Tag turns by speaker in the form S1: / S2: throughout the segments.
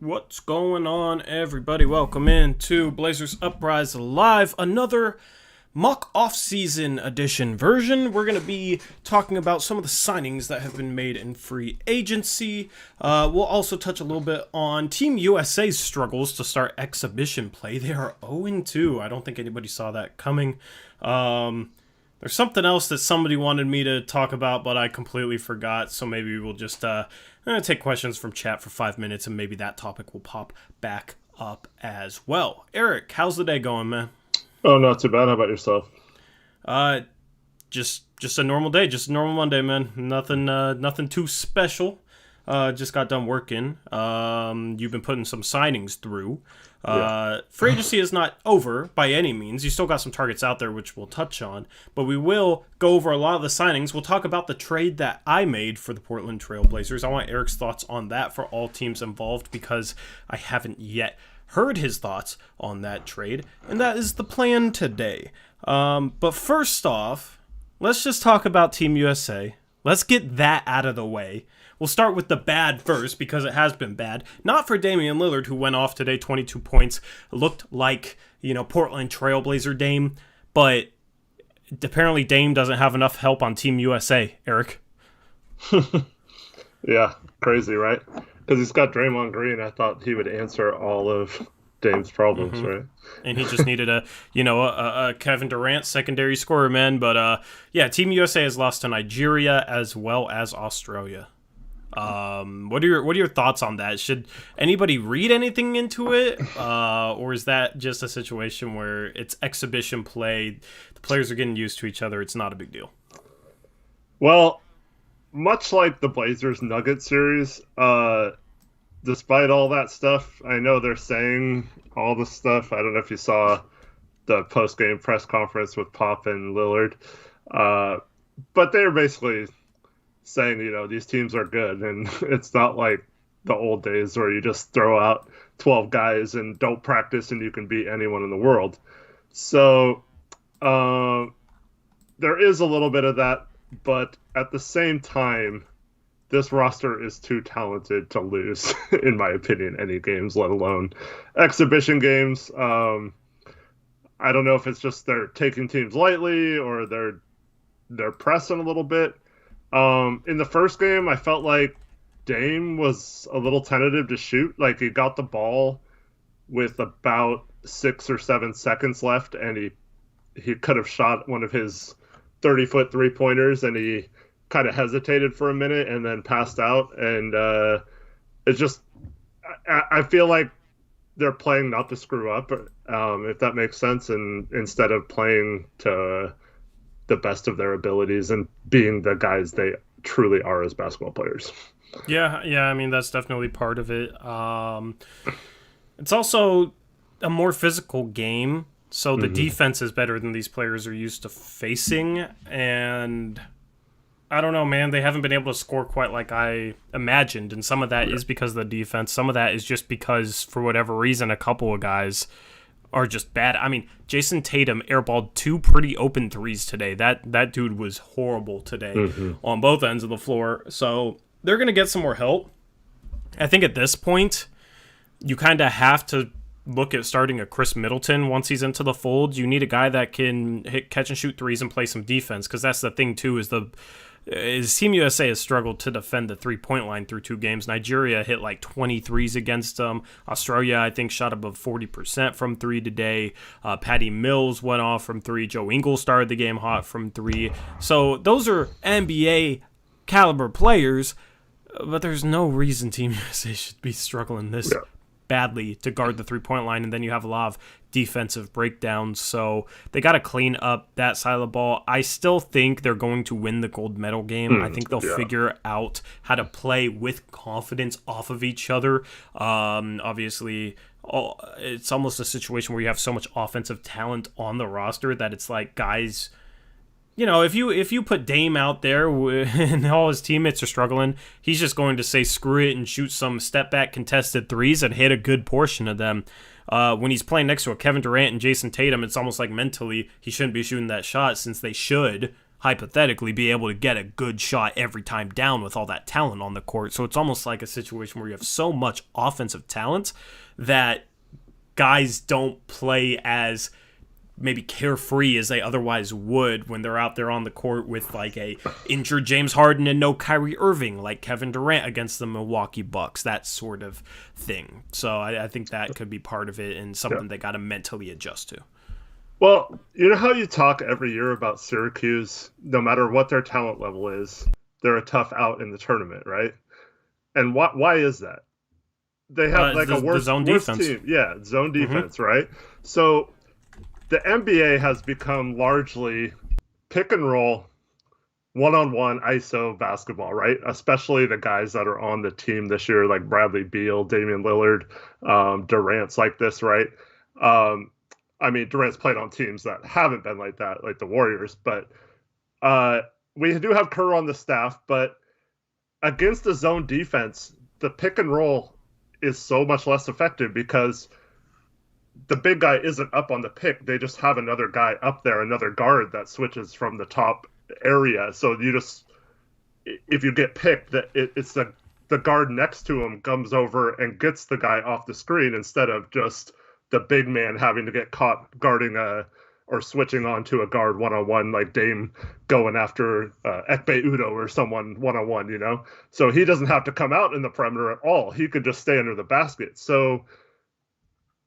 S1: What's going on, everybody? Welcome in to Blazers Uprise Live, another mock off-season edition version. We're going to be talking about some of the signings that have been made in free agency. We'll also touch a little bit on Team USA's struggles to start exhibition play. They are 0-2. I don't think anybody saw that coming. There's something else that somebody wanted me to talk about, but I completely forgot, so maybe we'll just take questions from chat for 5 minutes, and maybe that topic will pop back up as well. Eric, how's the day going, man?
S2: Oh, not too bad. How about yourself?
S1: Just a normal day, just a normal Monday, man. Nothing too special. Just got done working. You've been putting some signings through. Free agency is not over by any means. You still got some targets out there, which we'll touch on. But we will go over a lot of the signings. We'll talk about the trade that I made for the Portland Trailblazers. I want Eric's thoughts on that for all teams involved because I haven't yet heard his thoughts on that trade. And that is the plan today. But first off, let's just talk about Team USA. Let's get that out of the way. We'll start with the bad first because it has been bad. Not for Damian Lillard, who went off today, 22 points. Looked like, Portland Trailblazer Dame. But apparently Dame doesn't have enough help on Team USA, Eric.
S2: Yeah, crazy, right? Because he's got Draymond Green. I thought he would answer all of Dame's problems, right?
S1: And he just needed a Kevin Durant secondary scorer, man. But Team USA has lost to Nigeria as well as Australia. What are your thoughts on that? Should anybody read anything into it, or is that just a situation where it's exhibition play? The players are getting used to each other. It's not a big deal.
S2: Well, much like the Blazers Nuggets series, despite all that stuff, I know they're saying all the stuff. I don't know if you saw the post-game press conference with Pop and Lillard, but they're basically saying, these teams are good, and it's not like the old days where you just throw out 12 guys and don't practice and you can beat anyone in the world. So there is a little bit of that, but at the same time, this roster is too talented to lose, in my opinion, any games, let alone exhibition games. I don't know if it's just they're taking teams lightly or they're pressing a little bit. In the first game, I felt like Dame was a little tentative to shoot. Like, he got the ball with about 6 or 7 seconds left, and he could have shot one of his 30-foot three-pointers, and he kind of hesitated for a minute and then passed out. And it's just, I feel like they're playing not to screw up, if that makes sense, and instead of playing to the best of their abilities and being the guys they truly are as basketball players.
S1: Yeah, I mean, that's definitely part of it. It's also a more physical game, so the defense is better than these players are used to facing, and I don't know, man, they haven't been able to score quite like I imagined, and some of that is because of the defense. Some of that is just because, for whatever reason, a couple of guys are just bad. I mean, Jason Tatum airballed 2 pretty open threes today. That dude was horrible today on both ends of the floor. So they're going to get some more help. I think at this point, you kind of have to look at starting a Chris Middleton once he's into the fold. You need a guy that can catch and shoot threes and play some defense, because that's the thing too, is Team USA has struggled to defend the three-point line through 2 games. Nigeria hit like 23s against them. Australia, I think, shot above 40% from 3 today. Patty Mills went off from 3. Joe Ingles started the game hot from 3. So those are NBA caliber players, but there's no reason Team USA should be struggling this badly to guard the three-point line, and then you have a lot of defensive breakdowns, so they got to clean up that side of the ball. I still think they're going to win the gold medal game. I think they'll figure out how to play with confidence off of each other. Obviously, it's almost a situation where you have so much offensive talent on the roster that it's like guys, if you put Dame out there and all his teammates are struggling, he's just going to say screw it and shoot some step-back contested threes and hit a good portion of them. When he's playing next to a Kevin Durant and Jason Tatum, it's almost like mentally he shouldn't be shooting that shot since they should hypothetically be able to get a good shot every time down with all that talent on the court. So it's almost like a situation where you have so much offensive talent that guys don't play as maybe carefree as they otherwise would when they're out there on the court with like a injured James Harden and no Kyrie Irving, like Kevin Durant against the Milwaukee Bucks, that sort of thing. So I think that could be part of it and something they got to mentally adjust to.
S2: Well, you know how you talk every year about Syracuse, no matter what their talent level is, they're a tough out in the tournament, right? And why is that? They have like a worse defense. Team. Yeah, zone defense, right? So the NBA has become largely pick and roll, one-on-one ISO basketball, right? Especially the guys that are on the team this year, like Bradley Beal, Damian Lillard, Durant's like this, right? I mean, Durant's played on teams that haven't been like that, like the Warriors, but we do have Kerr on the staff, but against the zone defense, the pick and roll is so much less effective because the big guy isn't up on the pick. They just have another guy up there, another guard that switches from the top area. So you just, if you get picked, it's the guard next to him comes over and gets the guy off the screen instead of just the big man having to get caught guarding or switching on to a guard one-on-one, like Dame going after Ekpe Udo or someone one-on-one, you know? So he doesn't have to come out in the perimeter at all. He could just stay under the basket. So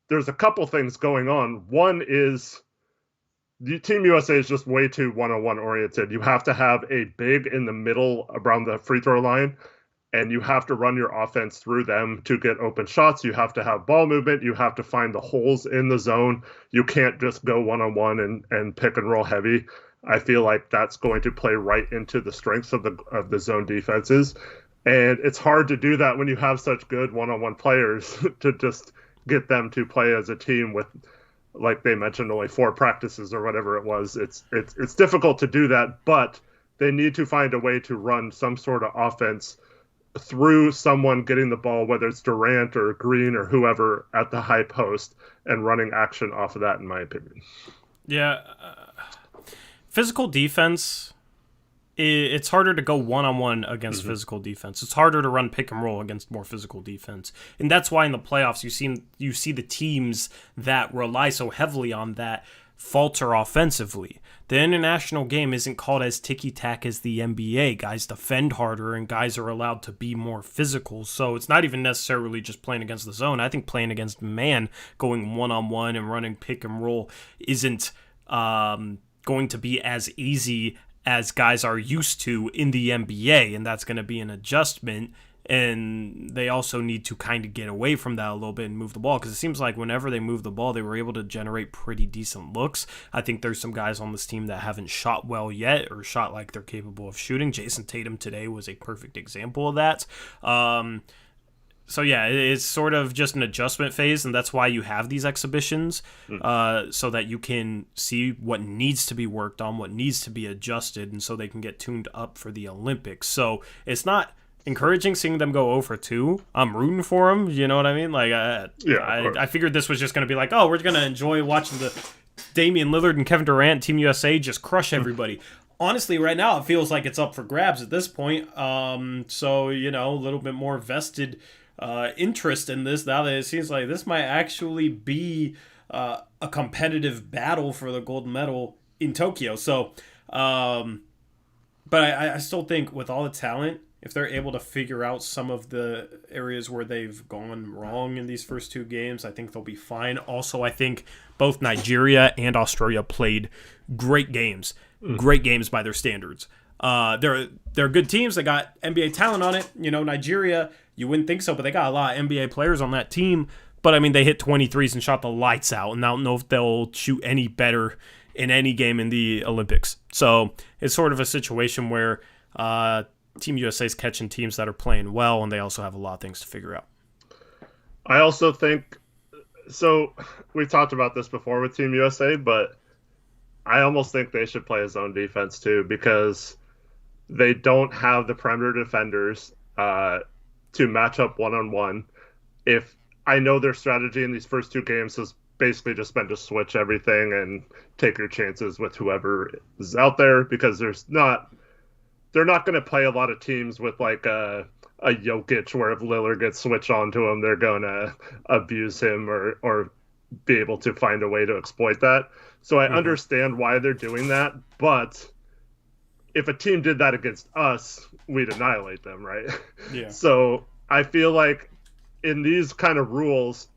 S2: there's a couple things going on. One is Team USA is just way too one-on-one oriented. You have to have a big in the middle around the free throw line, and you have to run your offense through them to get open shots. You have to have ball movement. You have to find the holes in the zone. You can't just go one-on-one and pick and roll heavy. I feel like that's going to play right into the strengths of the zone defenses. And it's hard to do that when you have such good one-on-one players to just get them to play as a team with, like they mentioned, only 4 practices or whatever it was. It's difficult to do that, but they need to find a way to run some sort of offense through someone getting the ball, whether it's Durant or Green or whoever at the high post, and running action off of that, in my opinion.
S1: Yeah. Physical defense, it's harder to go one-on-one against physical defense. It's harder to run pick and roll against more physical defense. And that's why in the playoffs you see the teams that rely so heavily on that falter offensively. The international game isn't called as ticky-tack as the NBA. Guys defend harder and guys are allowed to be more physical. So it's not even necessarily just playing against the zone. I think playing against man, going one-on-one and running pick and roll isn't going to be as easy as guys are used to in the NBA, and that's going to be an adjustment. And they also need to kind of get away from that a little bit and move the ball, because it seems like whenever they move the ball, they were able to generate pretty decent looks. I think there's some guys on this team that haven't shot well yet or shot like they're capable of shooting. Jason Tatum today was a perfect example of that. So yeah, it's sort of just an adjustment phase, and that's why you have these exhibitions, so that you can see what needs to be worked on, what needs to be adjusted, and so they can get tuned up for the Olympics. So it's not encouraging seeing them go 0 for 2. I'm rooting for them, you know what I mean? Like, I figured this was just going to be like, oh, we're going to enjoy watching the Damian Lillard and Kevin Durant, Team USA, just crush everybody. Honestly, right now, it feels like it's up for grabs at this point. So, you know, a little bit more vested interest in this now that it seems like this might actually be a competitive battle for the gold medal in Tokyo. So, but I still think with all the talent, if they're able to figure out some of the areas where they've gone wrong in these first 2 games, I think they'll be fine. Also, I think both Nigeria and Australia played great games by their standards. They're good teams. They got NBA talent on it. You know, Nigeria, you wouldn't think so, but they got a lot of NBA players on that team. But, I mean, they hit 23s and shot the lights out, and I don't know if they'll shoot any better in any game in the Olympics. So it's sort of a situation where Team USA is catching teams that are playing well, and they also have a lot of things to figure out.
S2: I also think, so we've talked about this before with Team USA, but I almost think they should play a zone defense too, because they don't have the perimeter defenders to match up one-on-one. If I know their strategy in these first 2 games has basically just been to switch everything and take your chances with whoever is out there, because they're not going to play a lot of teams with like a Jokic where if Lillard gets switched onto him, they're going to abuse him or be able to find a way to exploit that. So I understand why they're doing that, but if a team did that against us, we'd annihilate them, right?
S1: Yeah.
S2: So I feel like in these kind of rules,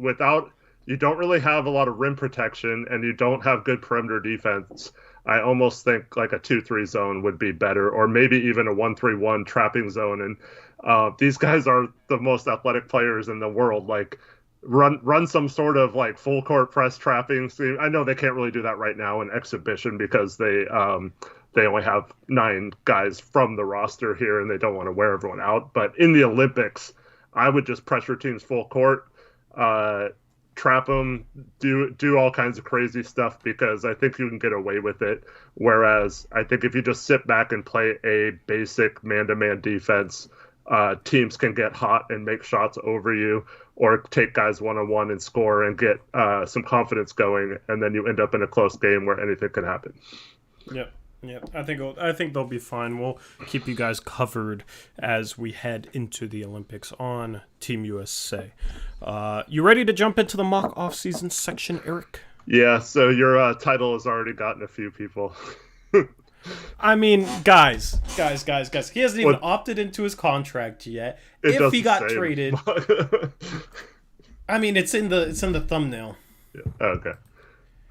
S2: you don't really have a lot of rim protection and you don't have good perimeter defense, I almost think like a 2-3 zone would be better, or maybe even a 1-3-1 trapping zone. And these guys are the most athletic players in the world. Like, run some sort of like full court press trapping. I know they can't really do that right now in exhibition because they only have 9 guys from the roster here and they don't want to wear everyone out. But in the Olympics, I would just pressure teams full court, trap them, do all kinds of crazy stuff, because I think you can get away with it. Whereas I think if you just sit back and play a basic man-to-man defense, teams can get hot and make shots over you, or take guys one-on-one and score and get some confidence going, and then you end up in a close game where anything can happen.
S1: Yep. Yeah, I think they'll be fine. We'll keep you guys covered as we head into the Olympics on Team USA. You ready to jump into the mock off-season section, Eric?
S2: Yeah, so your title has already gotten a few people.
S1: I mean, guys. He hasn't even opted into his contract yet. If he got traded, I mean, it's in the thumbnail.
S2: Yeah. Okay.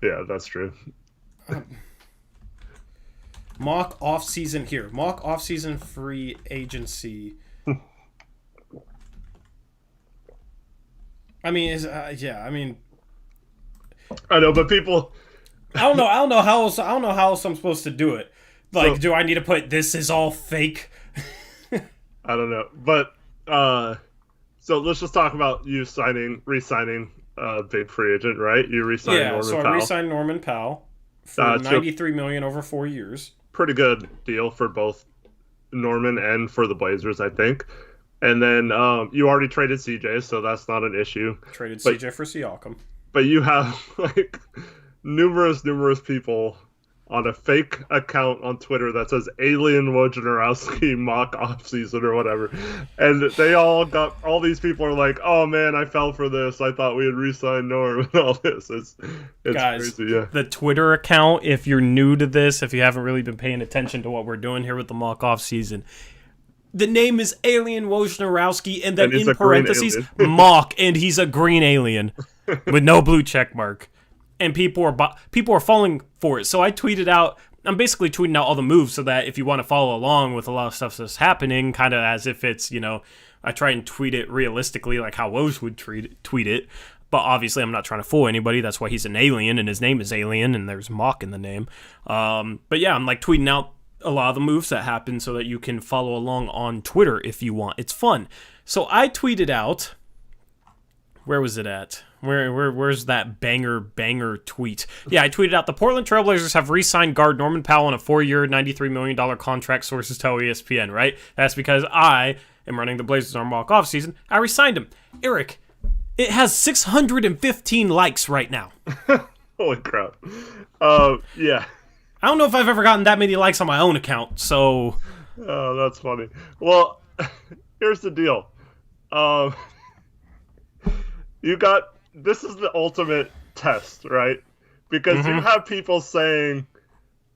S2: Yeah, that's true.
S1: Mock off-season here. Mock off-season free agency. I mean,
S2: I know, but people.
S1: I don't know how else I'm supposed to do it. Like, do I need to put this is all fake?
S2: I don't know, but so let's just talk about you re-signing big free agent, right? You re-signed Norman Powell.
S1: I re-signed Norman Powell for $93 million over 4 years.
S2: Pretty good deal for both Norman and for the Blazers, I think. And then you already traded CJ, so that's not an issue.
S1: Traded CJ for Siakam.
S2: But you have like numerous people on a fake account on Twitter that says Alien Wojnarowski mock offseason or whatever. And they all these people are like, oh man, I fell for this. I thought we had re-signed Norm and all this. It's
S1: guys,
S2: crazy, yeah.
S1: The Twitter account, if you're new to this, if you haven't really been paying attention to what we're doing here with the mock offseason, the name is Alien Wojnarowski, and then in parentheses, mock, and he's a green alien with no blue check mark. And people are falling for it. So I tweeted out, I'm basically tweeting out all the moves so that if you want to follow along with a lot of stuff that's happening, kind of as if it's, I try and tweet it realistically like how Woj would tweet it. But obviously I'm not trying to fool anybody. That's why he's an alien and his name is Alien and there's mock in the name. But yeah, I'm like tweeting out a lot of the moves that happen so that you can follow along on Twitter if you want. It's fun. So I tweeted out, where was it at? Where's that banger tweet? Yeah, I tweeted out, the Portland Trailblazers have re-signed guard Norman Powell on a 4-year, $93 million contract, sources tell ESPN, right? That's because I am running the Blazers on mock offseason. I re-signed him. Eric, it has 615 likes right now.
S2: Holy crap. Yeah.
S1: I don't know if I've ever gotten that many likes on my own account, so...
S2: Oh, that's funny. Well, here's the deal. This is the ultimate test, right? Because you have people saying,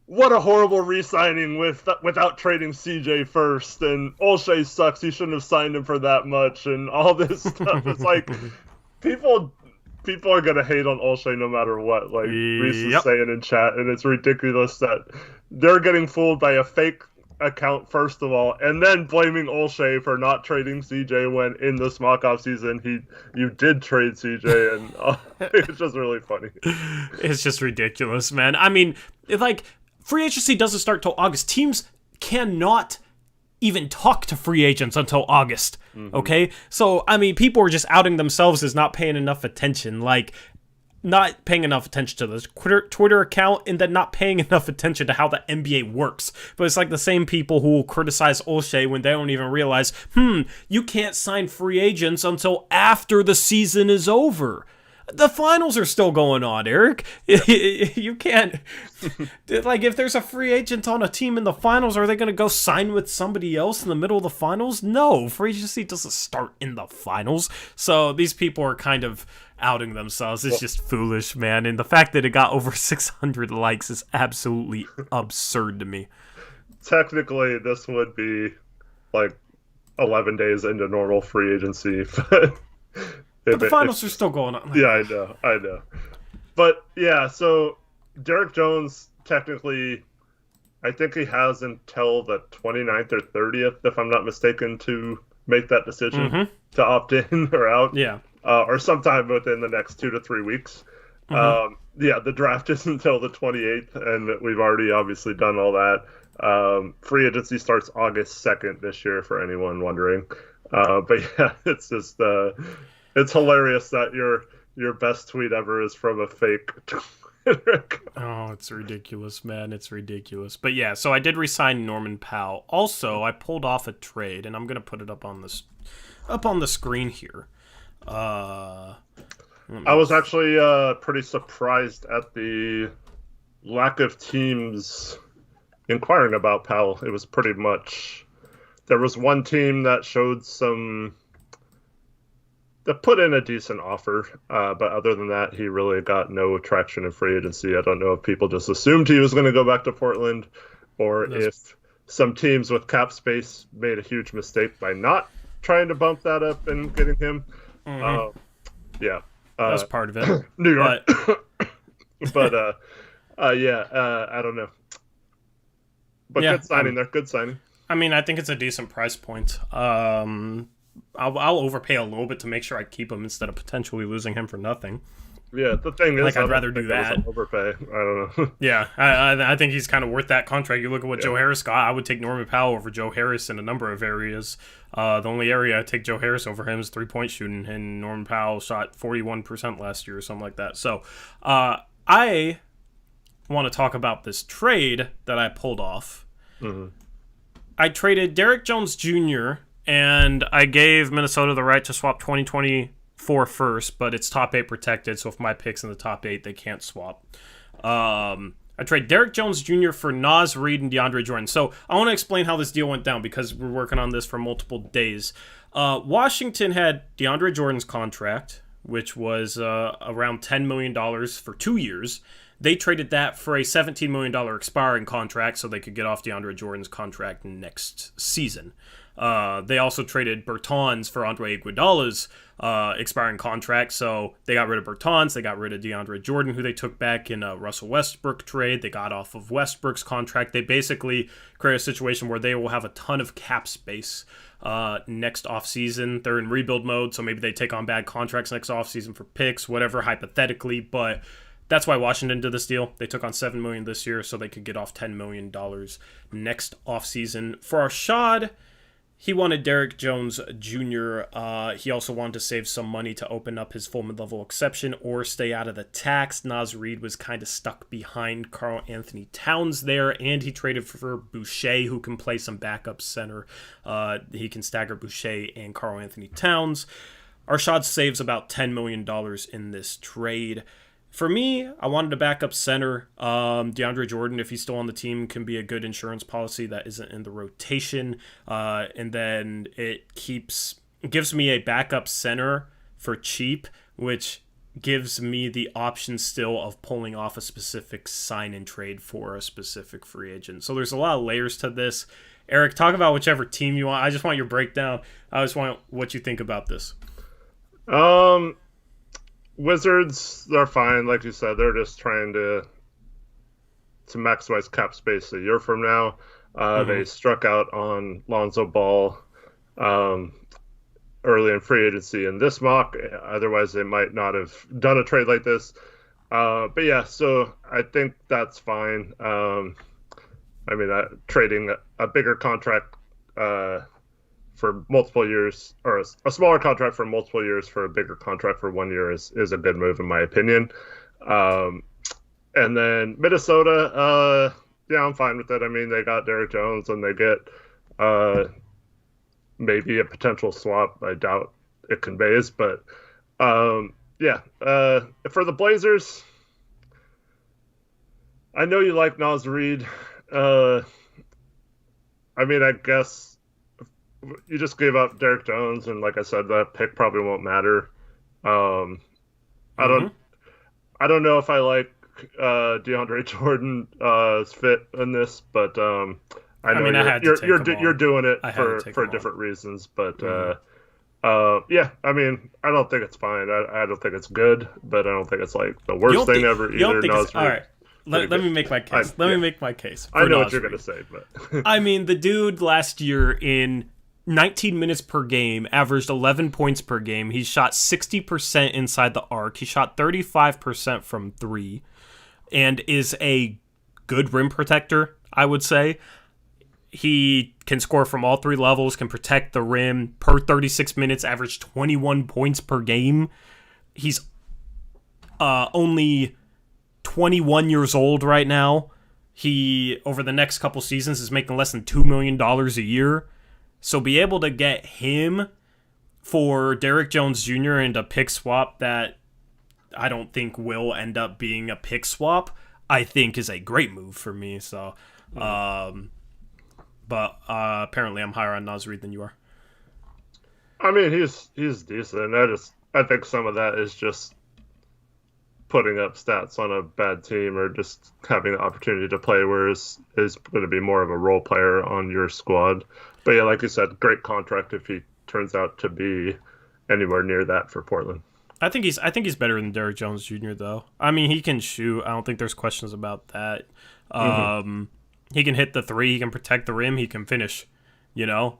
S2: what a horrible re-signing without trading CJ first, and Olshey sucks, you shouldn't have signed him for that much, and all this stuff. It's like, people are going to hate on Olshey no matter what, like Reese is saying in chat, and it's ridiculous that they're getting fooled by a fake account first of all, and then blaming Olshey for not trading CJ when in this mock-off season you did trade CJ, and it's just really funny.
S1: It's just ridiculous, man. I mean, free agency doesn't start till August. Teams cannot even talk to free agents until August, okay? So, I mean, people are just outing themselves as not paying enough attention, not paying enough attention to this Twitter account, and then not paying enough attention to how the NBA works. But it's like the same people who will criticize Olshey when they don't even realize, you can't sign free agents until after the season is over. The finals are still going on, Eric. You can't, like, if there's a free agent on a team in the finals, are they going to go sign with somebody else in the middle of the finals? No, free agency doesn't start in the finals. So these people are kind of outing themselves. It's just foolish, man. And the fact that it got over 600 likes is absolutely absurd to me.
S2: Technically, this would be like 11 days into normal free agency, but
S1: the finals are still going on.
S2: Yeah, I know. But yeah, so Derrick Jones, technically, I think he has until the 29th or 30th, if I'm not mistaken, to make that decision to opt in or out.
S1: Yeah.
S2: Or sometime within the next 2 to 3 weeks. Yeah, the draft is until the 28th, and we've already obviously done all that. Free agency starts August 2nd this year, for anyone wondering. But yeah, it's just it's hilarious that your best tweet ever is from a fake Twitter.
S1: Oh, it's ridiculous, man. It's ridiculous. But yeah, so I did resign Norman Powell. Also, I pulled off a trade, and I'm gonna put it up on the screen here.
S2: I was actually pretty surprised at the lack of teams inquiring about Powell. It was pretty much, there was one team that showed that put in a decent offer, but other than that, he really got no traction in free agency. I don't know if people just assumed he was going to go back to Portland, or if some teams with cap space made a huge mistake by not trying to bump that up and getting him. Yeah.
S1: That's part of it.
S2: New York. But yeah, I don't know. But yeah, good signing there. Good signing.
S1: I mean, I think it's a decent price point. I'll overpay a little bit to make sure I keep him instead of potentially losing him for nothing.
S2: Yeah, the thing is,
S1: like, I'd rather do that.
S2: Overpay. I don't know.
S1: Yeah, I think he's kind of worth that contract. You look at what Joe Harris got. I would take Norman Powell over Joe Harris in a number of areas. The only area I take Joe Harris over him is 3-point shooting, and Norman Powell shot 41% last year or something like that. So I want to talk about this trade that I pulled off. I traded Derrick Jones Jr., and I gave Minnesota the right to swap 2024 first, but it's top 8 protected, so if my pick's in the top 8, they can't swap. I trade Derrick Jones Jr. for Naz Reid and DeAndre Jordan. So I want to explain how this deal went down, because we're working on this for multiple days. Washington had DeAndre Jordan's contract, which was around $10 million for 2 years. They traded that for a $17 million expiring contract so they could get off DeAndre Jordan's contract next season. They also traded Bertans for Andre Iguodala's expiring contract, so they got rid of Bertans, they got rid of DeAndre Jordan, who they took back in a Russell Westbrook trade. They got off of Westbrook's contract. They basically create a situation where they will have a ton of cap space next offseason. They're in rebuild mode, so maybe they take on bad contracts next offseason for picks, whatever, hypothetically, but that's why Washington did this deal. They took on $7 million this year so they could get off $10 million next offseason. For Arshad, he wanted Derrick Jones Jr. He also wanted to save some money to open up his full mid-level exception or stay out of the tax. Naz Reid was kind of stuck behind Karl Anthony Towns there, and he traded for Boucher, who can play some backup center. He can stagger Boucher and Karl Anthony Towns. Arshad saves about $10 million in this trade. For me, I wanted a backup center. DeAndre Jordan, if he's still on the team, can be a good insurance policy that isn't in the rotation. And then it gives me a backup center for cheap, which gives me the option still of pulling off a specific sign and trade for a specific free agent. So there's a lot of layers to this. Eric, talk about whichever team you want. I just want your breakdown. I just want what you think about this.
S2: Wizards, they're fine. Like you said, they're just trying to maximize cap space a year from now. They struck out on Lonzo Ball early in free agency in this mock. Otherwise, they might not have done a trade like this. But yeah, so I think that's fine. I mean, trading a bigger contract for multiple years, or a smaller contract for multiple years for a bigger contract for 1 year is a good move in my opinion. And then Minnesota, yeah, I'm fine with it. I mean, they got Derrick Jones and they get maybe a potential swap. I doubt it conveys, but yeah, for the Blazers, I know you like Nas Reed. Uh, I mean, I guess you just gave up Derrick Jones, and like I said, that pick probably won't matter. Um, I don't,
S1: Mm-hmm.
S2: I don't know if I like DeAndre Jordan's fit in this, but I
S1: I
S2: know
S1: mean, I had to take them
S2: you're
S1: all.
S2: doing it
S1: I had to take
S2: for
S1: them all.
S2: different reasons. But
S1: Mm-hmm.
S2: yeah, I mean, I don't think it's fine. I don't think it's good, but I don't think it's like the
S1: You
S2: worst
S1: don't
S2: thing
S1: think
S2: ever
S1: you don't
S2: either.
S1: think it's
S2: Nas
S1: all
S2: Reed,
S1: right?
S2: pretty
S1: Let
S2: good.
S1: me make my
S2: I
S1: case. Let me
S2: yeah,
S1: make my case
S2: I
S1: for
S2: know what
S1: Nas
S2: you're gonna
S1: Reed.
S2: say, but
S1: I mean, the dude last year in 19 minutes per game averaged 11 points per game. He shot 60% inside the arc. He shot 35% from three, and is a good rim protector, I would say. He can score from all three levels, can protect the rim per 36 minutes, average 21 points per game. He's only 21 years old right now. He, over the next couple seasons, is making less than $2 million a year. So be able to get him for Derrick Jones Jr. and a pick swap that I don't think will end up being a pick swap, I think is a great move for me. So, um, but apparently I'm higher on Nas Reed than you are.
S2: I mean, he's decent. I think some of that is just putting up stats on a bad team or just having the opportunity to play, whereas is going to be more of a role player on your squad. But yeah, like you said, great contract if he turns out to be anywhere near that for Portland.
S1: I think he's better than Derrick Jones Jr. though. I mean, he can shoot. I don't think there's questions about that.
S2: Hmm.
S1: He can hit the three. He can protect the rim. He can finish. You know,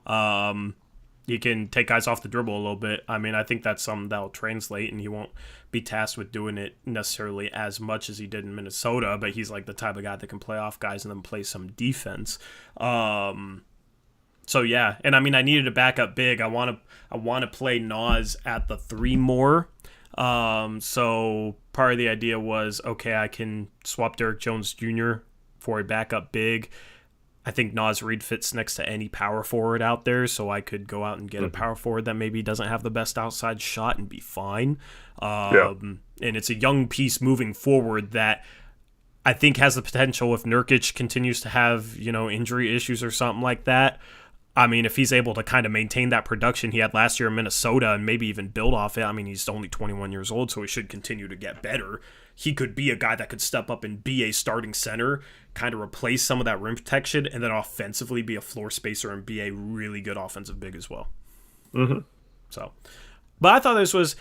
S1: he can take guys off the dribble a little bit. I mean, I think that's something that'll translate, and he won't be tasked with doing it necessarily as much as he did in Minnesota. But he's like the type of guy that can play off guys and then play some defense. So yeah, and I mean, I needed a backup big. I want to play Nas at the three more. So part of the idea was, okay, I can swap Derrick Jones Jr. for a backup big. I think Nas Reed fits next to any power forward out there, so I could go out and get a
S2: Hmm.
S1: power forward that maybe doesn't have the best outside shot and be fine.
S2: Yeah.
S1: And it's a young piece moving forward that I think has the potential, if Nurkic continues to have, injury issues or something like that. I mean, if he's able to kind of maintain that production he had last year in Minnesota and maybe even build off it, I mean, he's only 21 years old, so he should continue to get better. He could be a guy that could step up and be a starting center, kind of replace some of that rim protection, and then offensively be a floor spacer and be a really good offensive big as well.
S2: Hmm.
S1: So, but I thought this was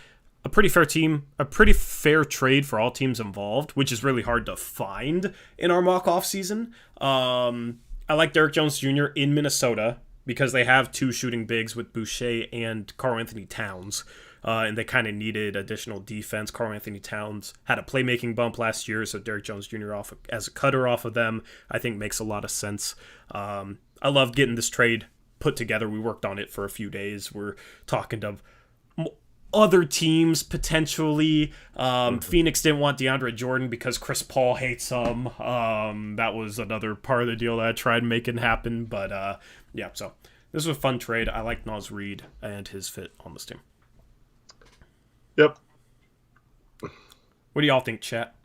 S1: a pretty fair team, a pretty fair trade for all teams involved, which is really hard to find in our mock off season. I like Derrick Jones Jr. in Minnesota because they have two shooting bigs with Boucher and Karl Anthony Towns. And they kind of needed additional defense. Karl Anthony Towns had a playmaking bump last year, so Derrick Jones Jr. off as a cutter off of them, I think makes a lot of sense. I love getting this trade put together. We worked on it for a few days. We're talking to other teams potentially. Phoenix didn't want DeAndre Jordan because Chris Paul hates him. That was another part of the deal that I tried making happen. But yeah, so this was a fun trade. I like Nas Reed and his fit on this team.
S2: Yep.
S1: What do y'all think, chat?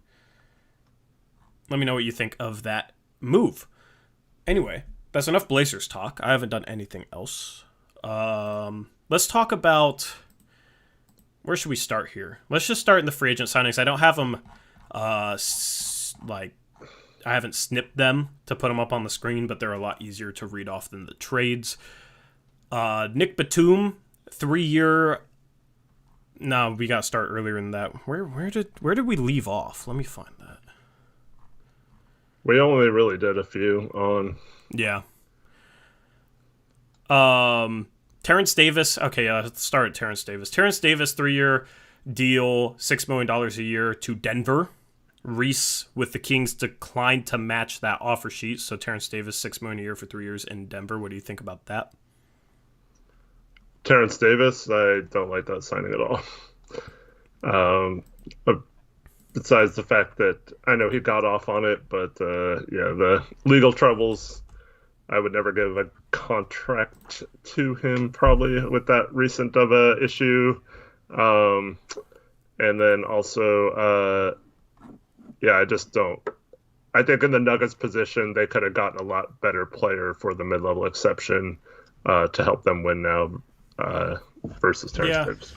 S1: Let me know what you think of that move. Anyway, that's enough Blazers talk. I haven't done anything else. Let's talk about... Where should we start here? Let's just start in the free agent signings. I don't have them, I haven't snipped them to put them up on the screen, but they're a lot easier to read off than the trades. Nick Batum, 3-year. No, we got to start earlier than that. Where did we leave off? Let me find that.
S2: We only really did a few on.
S1: Yeah. Terrence Davis. Okay, let's start at Terrence Davis. Terrence Davis, 3-year deal, $6 million a year to Denver. Reese with the Kings declined to match that offer sheet, so Terrence Davis, $6 million a year for 3 years in Denver. What do you think about that?
S2: Terrence Davis, I don't like that signing at all. But besides the fact that I know he got off on it, but yeah, the legal troubles, I would never give a contract to him probably with that recent of a issue. And then also, yeah, I just don't. I think in the Nuggets position, they could have gotten a lot better player for the mid-level exception to help them win now versus Terrence
S1: Yeah,
S2: Davis.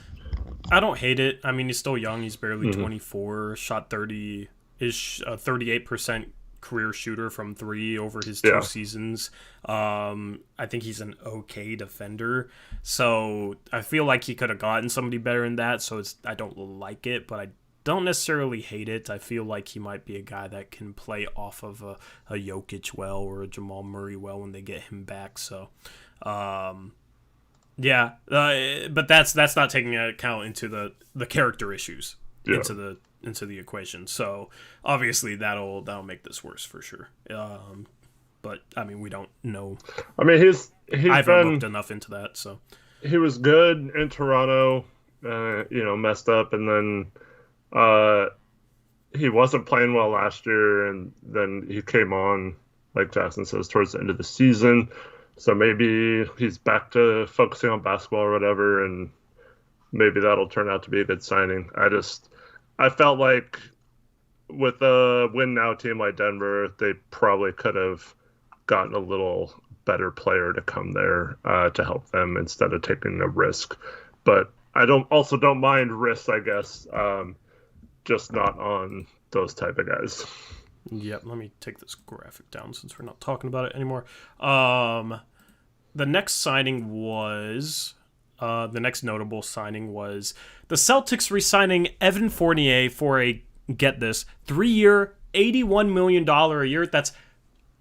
S1: I don't hate it. I mean, he's still young. He's barely
S2: Mm-hmm.
S1: 24. Shot 30 is a 38% career shooter from three over his two
S2: Yeah.
S1: seasons. I think he's an okay defender. So I feel like he could have gotten somebody better than that. So I don't like it, but I don't necessarily hate it. I feel like he might be a guy that can play off of a Jokic well or a Jamal Murray well when they get him back. So, yeah, but that's not taking account into the character issues
S2: Yeah.
S1: into the equation. So obviously that'll make this worse for sure. But I mean, we don't know.
S2: I mean,
S1: I haven't
S2: been
S1: looked enough into that. So
S2: he was good in Toronto, messed up, and then uh, he wasn't playing well last year, and then he came on, like Jackson says, towards the end of the season. So maybe he's back to focusing on basketball or whatever, and maybe that'll turn out to be a good signing. I felt like with a win now team like Denver, they probably could have gotten a little better player to come there to help them instead of taking a risk. But I don't mind risks, I guess, just not on those type of guys.
S1: yep. Let me take this graphic down since we're not talking about it anymore. The next signing was the next notable signing was the Celtics re-signing Evan Fournier for a, get this, 3-year, $81 million a year. That's,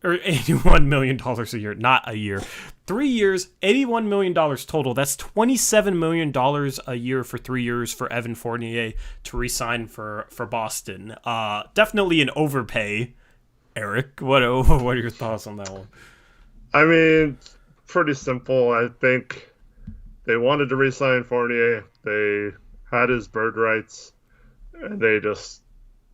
S1: or $81 million a year, not a year. 3 years, $81 million total. That's $27 million a year for 3 years for Evan Fournier to re-sign for Boston. Definitely an overpay. Eric, what are your thoughts on that one?
S2: I mean, pretty simple. I think they wanted to re-sign Fournier. They had his bird rights, and they just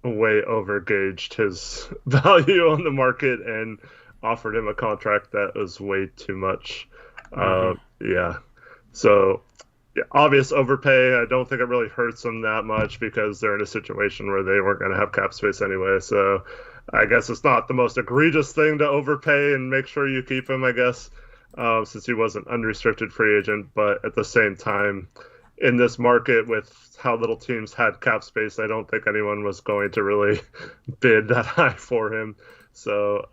S2: way overgauged his value on the market and offered him a contract that was way too much. Yeah. So, yeah, obvious overpay. I don't think it really hurts them that much because they're in a situation where they weren't going to have cap space anyway. So, I guess it's not the most egregious thing to overpay and make sure you keep him, I guess, since he was an unrestricted free agent. But at the same time, in this market with how little teams had cap space, I don't think anyone was going to really bid that high for him. So,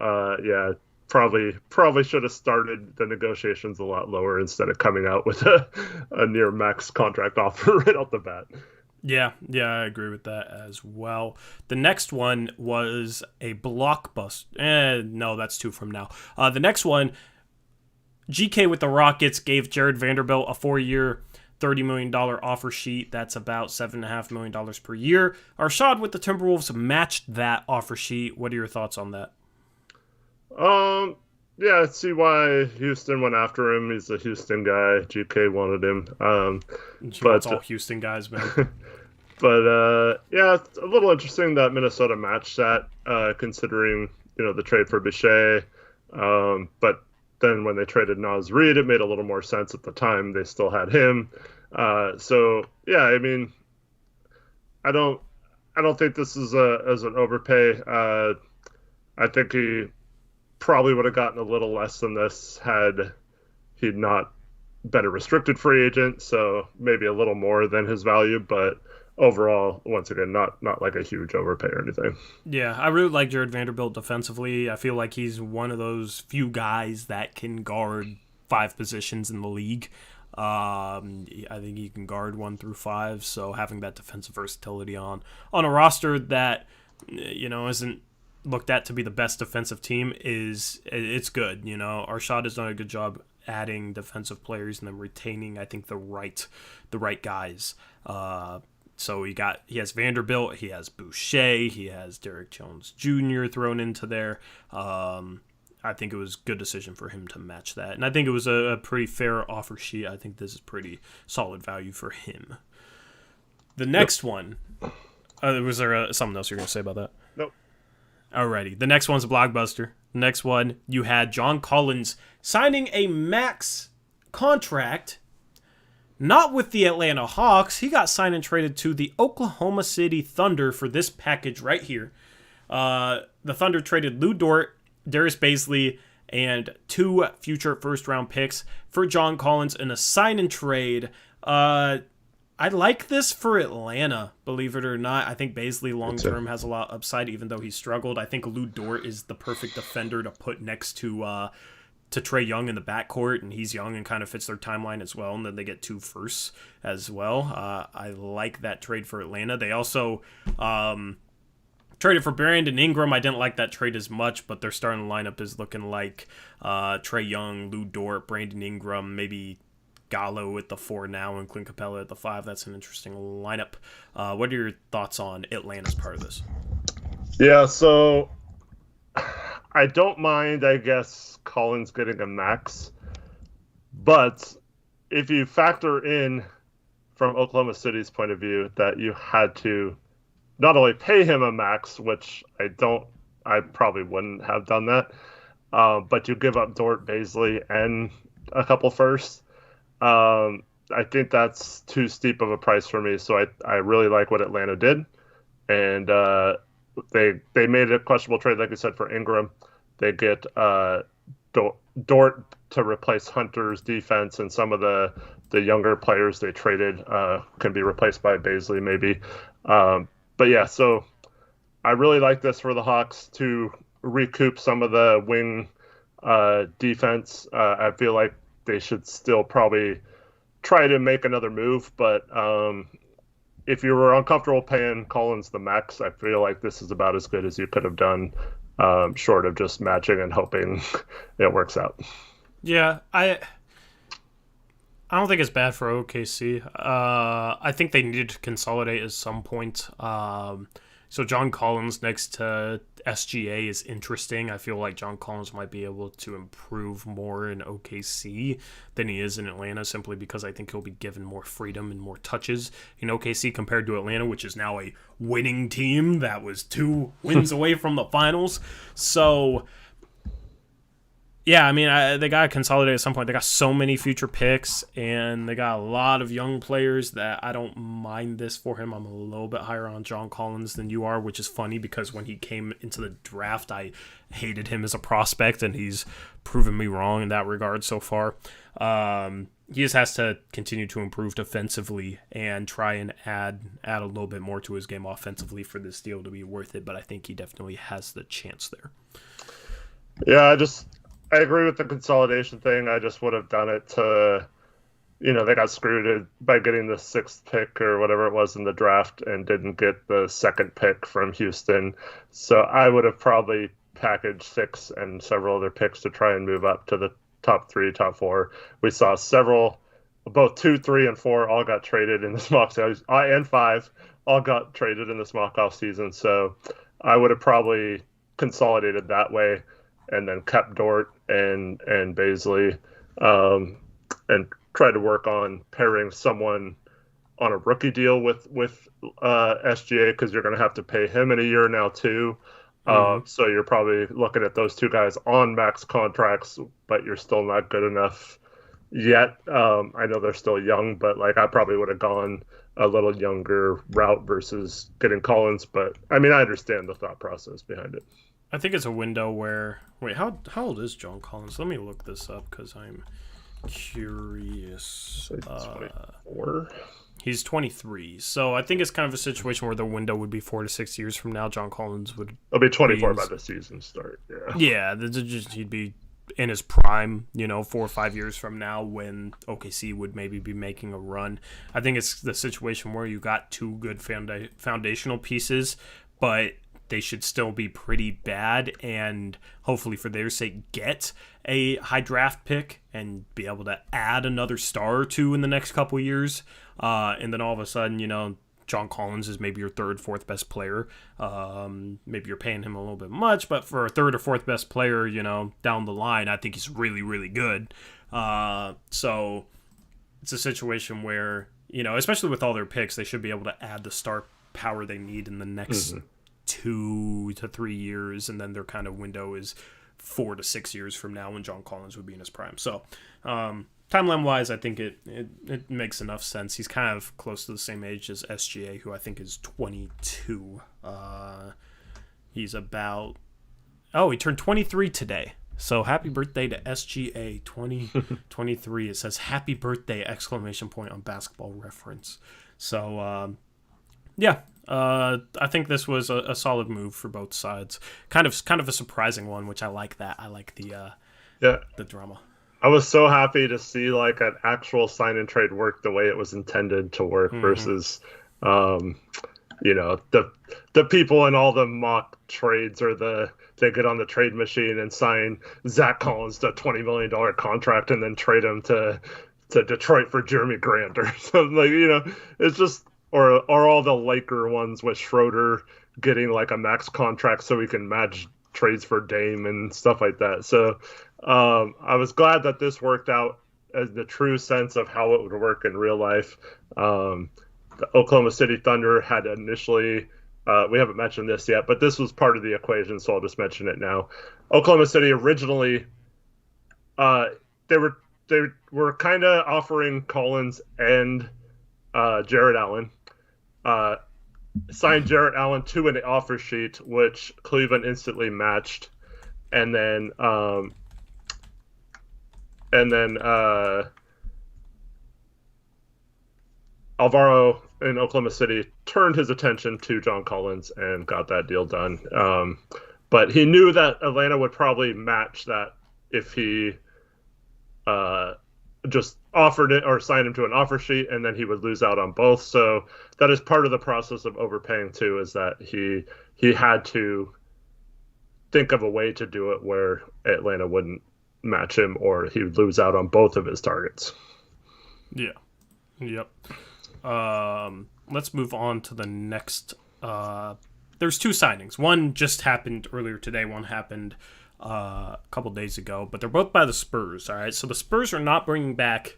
S2: yeah, probably should have started the negotiations a lot lower instead of coming out with a near max contract offer right off the bat.
S1: Yeah, I agree with that as well. The next one was a blockbuster. No, that's two from now. The next one, GK with the Rockets gave Jared Vanderbilt a 4-year, $30 million offer sheet. That's about $7.5 million per year. Arshad with the Timberwolves matched that offer sheet. What are your thoughts on that?
S2: Yeah, I see why Houston went after him. He's a Houston guy. GK wanted him.
S1: But it's all Houston guys, man.
S2: But yeah, it's a little interesting that Minnesota matched that, considering the trade for Bichet. But then when they traded Naz Reid, it made a little more sense at the time. They still had him. So yeah, I mean, I don't think this is as an overpay. I think he probably would have gotten a little less than this had he not been a restricted free agent. So maybe a little more than his value, but overall, once again, not like a huge overpay or anything.
S1: Yeah, I really like Jared Vanderbilt defensively. I feel like he's one of those few guys that can guard 5 positions in the league. I think he can guard 1 through 5. So having that defensive versatility on a roster that isn't looked at to be the best defensive team it's good. Arshad has done a good job adding defensive players and then retaining, I think, the right guys. So he has Vanderbilt, he has Boucher, he has Derrick Jones Jr. thrown into there. I think it was a good decision for him to match that. And I think it was a pretty fair offer sheet. I think this is pretty solid value for him. The next one, was there something else you're going to say about that?
S2: Nope.
S1: Alrighty. The next one's a blockbuster. The next one, you had John Collins signing a max contract Not with the Atlanta Hawks. He got signed and traded to the Oklahoma City Thunder for this package right here. The Thunder traded Lou Dort, Darius Baisley, and 2 future first-round picks for John Collins in a sign and trade. I like this for Atlanta, believe it or not. I think Baisley long-term has a lot of upside, even though he struggled. I think Lou Dort is the perfect defender to put next to Trae Young in the backcourt, and he's young and kind of fits their timeline as well, and then they get 2 firsts as well. I like that trade for Atlanta. They also traded for Brandon Ingram. I didn't like that trade as much, but their starting lineup is looking like Trae Young, Lou Dort, Brandon Ingram, maybe Gallo at the 4 now, and Clint Capella at the 5. That's an interesting lineup. What are your thoughts on Atlanta's part of this?
S2: Yeah, so I don't mind, I guess, Collins getting a max. But if you factor in, from Oklahoma City's point of view, that you had to not only pay him a max, which I probably wouldn't have done that, but you give up Dort, Baisley, and a couple firsts. I think that's too steep of a price for me, so I really like what Atlanta did. And they made a questionable trade, like I said, for Ingram. They get Dort to replace Hunter's defense, and some of the younger players they traded can be replaced by Baisley maybe. But yeah, so I really like this for the Hawks to recoup some of the wing defense. I feel like they should still probably try to make another move, but if you were uncomfortable paying Collins the max, I feel like this is about as good as you could have done, short of just matching and hoping it works out.
S1: Yeah, I don't think it's bad for OKC. I think they needed to consolidate at some point. So John Collins next to SGA is interesting. I feel like John Collins might be able to improve more in OKC than he is in Atlanta, simply because I think he'll be given more freedom and more touches in OKC compared to Atlanta, which is now a winning team that was 2 wins away from the finals. So yeah, I mean, they got to consolidate at some point. They got so many future picks, and they got a lot of young players that I don't mind this for him. I'm a little bit higher on John Collins than you are, which is funny because when he came into the draft, I hated him as a prospect, and he's proven me wrong in that regard so far. He just has to continue to improve defensively and try and add a little bit more to his game offensively for this deal to be worth it, but I think he definitely has the chance there.
S2: Yeah, I agree with the consolidation thing. I just would have done it to, they got screwed by getting the 6th pick or whatever it was in the draft and didn't get the 2nd pick from Houston. So I would have probably packaged 6 and several other picks to try and move up to the top 3, top 4. We saw both 2, 3, and 4 all got traded in this mock season. And 5 all got traded in this mock off season. So I would have probably consolidated that way, and then kept Dort and Baisley, and try to work on pairing someone on a rookie deal with SGA, because you're going to have to pay him in a year now too. So you're probably looking at those 2 guys on max contracts, but you're still not good enough yet. I know they're still young, but I probably would have gone a little younger route versus getting Collins. But I mean, I understand the thought process behind it.
S1: I think it's a window where... Wait, how old is John Collins? Let me look this up because I'm curious.
S2: 24?
S1: He's 23. So I think it's kind of a situation where the window would be 4 to 6 years from now. John Collins would...
S2: He'll be 24 by the season start, yeah.
S1: Yeah, he'd be in his prime, 4 or 5 years from now when OKC would maybe be making a run. I think it's the situation where you got 2 good foundational pieces, but they should still be pretty bad, and hopefully for their sake get a high draft pick and be able to add another star or 2 in the next couple years. And then all of a sudden, John Collins is maybe your 3rd, 4th best player. Maybe you're paying him a little bit much, but for a 3rd or 4th best player, down the line, I think he's really, really good. So it's a situation where, especially with all their picks, they should be able to add the star power they need in the next 2 to 3 years, and then their kind of window is 4 to 6 years from now when John Collins would be in his prime. So timeline-wise, I think it makes enough sense. He's kind of close to the same age as SGA, who I think is 22. He's about... Oh, he turned 23 today. So happy birthday to SGA 2023. It says happy birthday ! On Basketball Reference. So, I think this was a solid move for both sides. Kind of a surprising one, which I like that. I like the drama.
S2: I was so happy to see like an actual sign and trade work the way it was intended to work versus, the people in all the mock trades or they get on the trade machine and sign Zach Collins to a $20 million contract and then trade him to Detroit for Jeremy Grant or something. It's just, or all the Laker ones with Schroeder getting like a max contract so he can match trades for Dame and stuff like that. So I was glad that this worked out as the true sense of how it would work in real life. The Oklahoma City Thunder had initially, we haven't mentioned this yet, but this was part of the equation, so I'll just mention it now. Oklahoma City originally, they were kind of offering Collins and Jarrett Allen. Signed Jarrett Allen to an offer sheet, which Cleveland instantly matched, and then Alvaro in Oklahoma City turned his attention to John Collins and got that deal done. But he knew that Atlanta would probably match that if he just offered it or signed him to an offer sheet, and then he would lose out on both. So that is part of the process of overpaying too, is that he had to think of a way to do it where Atlanta wouldn't match him or he would lose out on both of his targets.
S1: Yeah. Yep. Let's move on to the next. There's two signings. One just happened earlier today. One happened a couple days ago, but they're both by the Spurs. All right, so the Spurs are not bringing back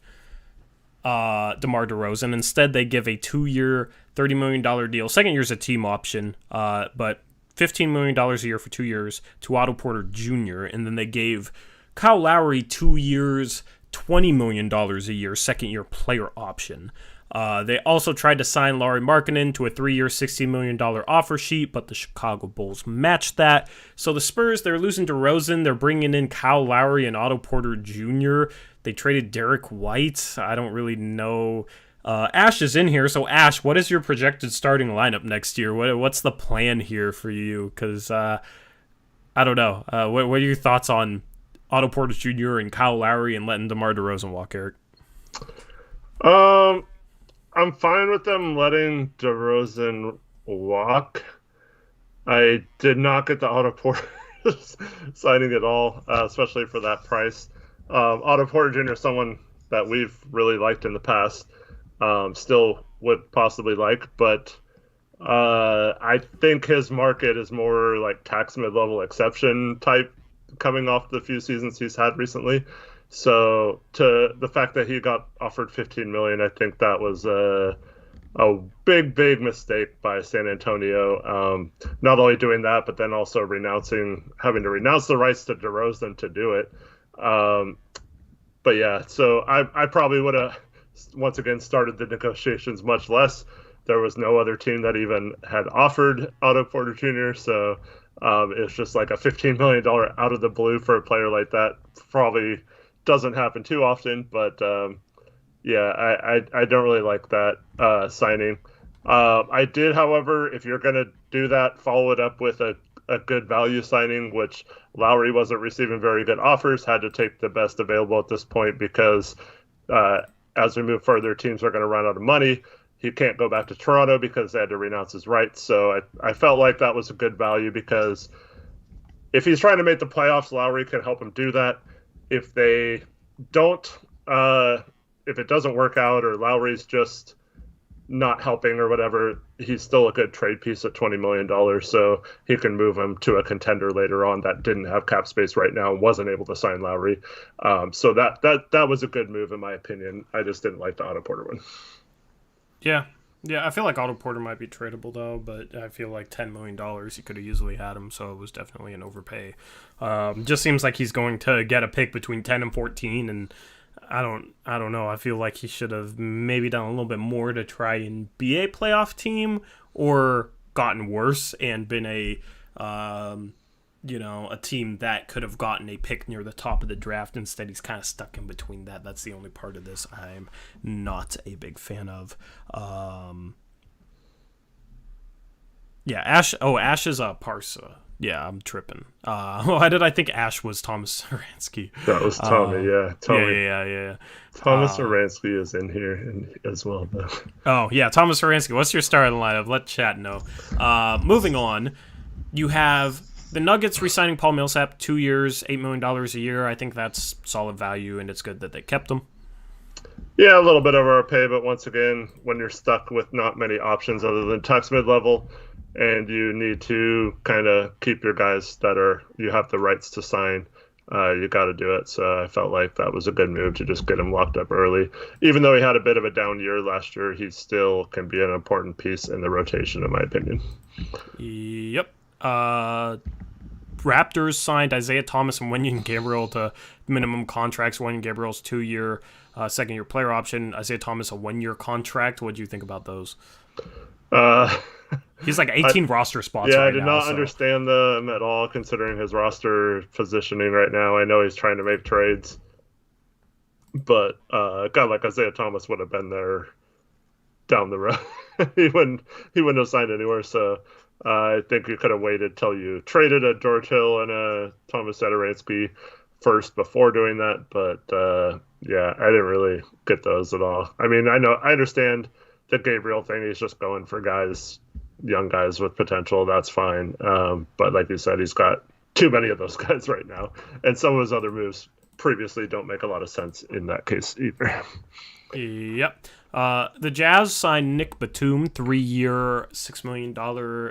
S1: DeMar DeRozan. Instead, they give a 2-year, $30 million deal. Second year is a team option, but $15 million a year for 2 years to Otto Porter Jr. And then they gave Kyle Lowry 2 years, $20 million a year, second-year player option. They also tried to sign Lauri Markkanen to a 3-year, $60 million offer sheet, but the Chicago Bulls matched that. So the Spurs, they're losing DeRozan. They're bringing in Kyle Lowry and Otto Porter Jr. They traded Derrick White. I don't really know. Ash is in here. So, Ash, what is your projected starting lineup next year? What's the plan here for you? Because I don't know. What are your thoughts on Otto Porter Jr. and Kyle Lowry and letting DeMar DeRozan walk, Eric?
S2: I'm fine with them letting DeRozan walk. I did not get the Otto Porter signing at all, especially for that price. Otto Porter Jr. is someone that we've really liked in the past, still would possibly like, but I think his market is more like tax mid-level exception type coming off the few seasons he's had recently. So to the fact that he got offered $15 million, I think that was a big mistake by San Antonio. Not only doing that, but then also having to renounce the rights to DeRozan to do it. But yeah, so I probably would have once again started the negotiations much less. There was no other team that even had offered Otto Porter Jr. So it's just like a $15 million out of the blue for a player like that. Probably doesn't happen too often, but I don't really like that signing. I did, however, if you're going to do that, follow it up with a good value signing, which Lowry wasn't receiving very good offers, had to take the best available at this point because as we move further, teams are going to run out of money. He can't go back to Toronto because they had to renounce his rights. So I felt like that was a good value because if he's trying to make the playoffs, Lowry can help him do that. If they don't, if it doesn't work out or Lowry's just not helping or whatever, he's still a good trade piece at $20 million. So he can move him to a contender later on that didn't have cap space right now and wasn't able to sign Lowry. So that was a good move in my opinion. I just didn't like the Otto Porter one.
S1: Yeah, I feel like Otto Porter might be tradable though, but I feel like $10 million he could have easily had him, so it was definitely an overpay. Just seems like he's going to get a pick between 10 and 14, and I don't know. I feel like he should have maybe done a little bit more to try and be a playoff team, or gotten worse and been a team that could have gotten a pick near the top of the draft. Instead, he's kind of stuck in between that. That's the only part of this I'm not a big fan of. Yeah, Ash. Oh, Ash is a Parsa. Yeah, I'm tripping. Why did I think Ash was Thomas Saransky?
S2: That was Tommy, yeah. Tommy.
S1: Yeah.
S2: Thomas Saransky is in here as well, though.
S1: Oh, yeah, Thomas Saransky. What's your starting lineup? Let chat know. Moving on, you have the Nuggets re-signing Paul Millsap, 2 years, $8 million a year. I think that's solid value, and it's good that they kept him.
S2: Yeah, a little bit of overpay, but once again, when you're stuck with not many options other than Tux mid-level, and you need to kind of keep your guys that you have the rights to sign, you got to do it. So I felt like that was a good move to just get him locked up early. Even though he had a bit of a down year last year, he still can be an important piece in the rotation, in my opinion.
S1: Yep. Raptors signed Isaiah Thomas and Wenyen Gabriel to minimum contracts. Wenyen Gabriel's 2-year, second-year player option. Isaiah Thomas a 1-year contract. What do you think about those? He's like 18 roster spots right now.
S2: Yeah, I did not understand them at all, considering his roster positioning right now. I know he's trying to make trades, but a guy like Isaiah Thomas would have been there down the road. he wouldn't have signed anywhere, so I think you could have waited till you traded a George Hill and a Thomas Satoransky first before doing that, but yeah, I didn't really get those at all. I mean, I understand the Gabriel thing. He's just going for young guys with potential. That's fine. But like you said, he's got too many of those guys right now. And some of his other moves previously don't make a lot of sense in that case either.
S1: Yep. The Jazz signed Nick Batum, 3-year, $6 million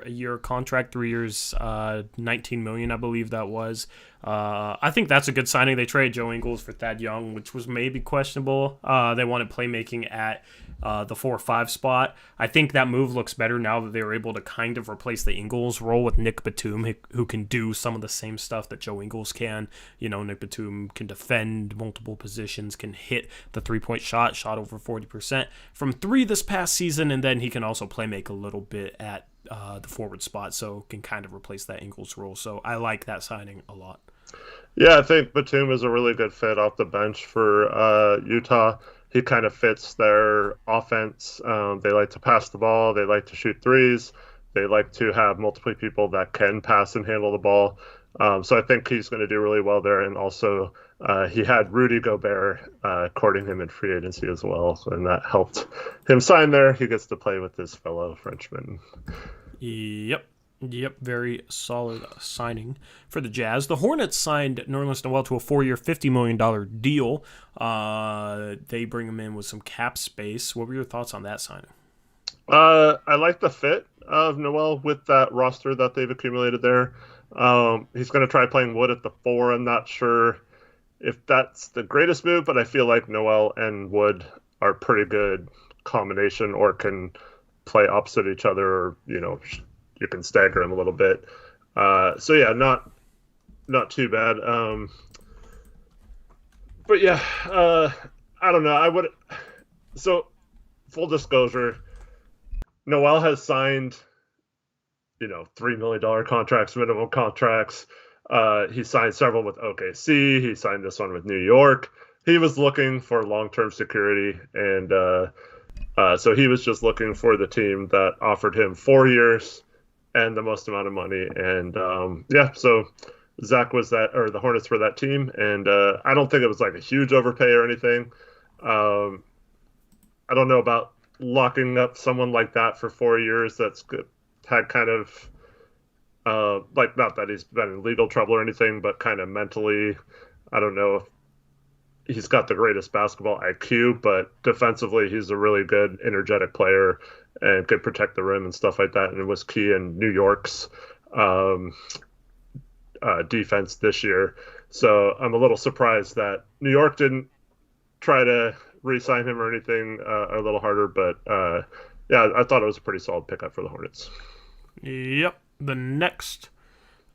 S1: a year contract, 3 years, $19 million, I believe that was. I think that's a good signing. They traded Joe Ingles for Thad Young, which was maybe questionable. They wanted playmaking at the 4-5 spot. I think that move looks better now that they were able to kind of replace the Ingles role with Nick Batum, who can do some of the same stuff that Joe Ingles can. You know, Nick Batum can defend multiple positions, can hit the three-point shot over 40% from 3 this past season, and then he can also play make a little bit at the forward spot, so can kind of replace that Ingles role. So I like that signing a lot.
S2: Yeah, I think Batum is a really good fit off the bench for Utah. He kind of fits their offense. They like to pass the ball. They like to shoot threes. They like to have multiple people that can pass and handle the ball. So I think he's going to do really well there. And also, he had Rudy Gobert courting him in free agency as well, and that helped him sign there. He gets to play with his fellow Frenchman.
S1: Yep, very solid signing for the Jazz. The Hornets signed Nerlens Noel to a 4-year, $50 million deal. They bring him in with some cap space. What were your thoughts on that signing?
S2: I like the fit of Noel with that roster that they've accumulated there. He's going to try playing Wood at the 4. I'm not sure if that's the greatest move, but I feel like Noel and Wood are pretty good combination, or can play opposite each other, or, you can stagger him a little bit. So yeah, not too bad. But yeah, I don't know. So full disclosure, Noel has signed, $3 million contracts, minimum contracts. He signed several with OKC. He signed this one with New York. He was looking for long-term security, and so he was just looking for the team that offered him 4 years and the most amount of money. And so Zach was the Hornets were that team, and I don't think it was like a huge overpay or anything. I don't know about locking up someone like that for 4 years. That's good. Had kind of not that he's been in legal trouble or anything, but kind of mentally, I don't know if he's got the greatest basketball IQ, but defensively he's a really good, energetic player and could protect the rim and stuff like that. And it was key in New York's defense this year. So I'm a little surprised that New York didn't try to re-sign him or anything a little harder. But yeah, I thought it was a pretty solid pickup for the Hornets.
S1: Yep. The next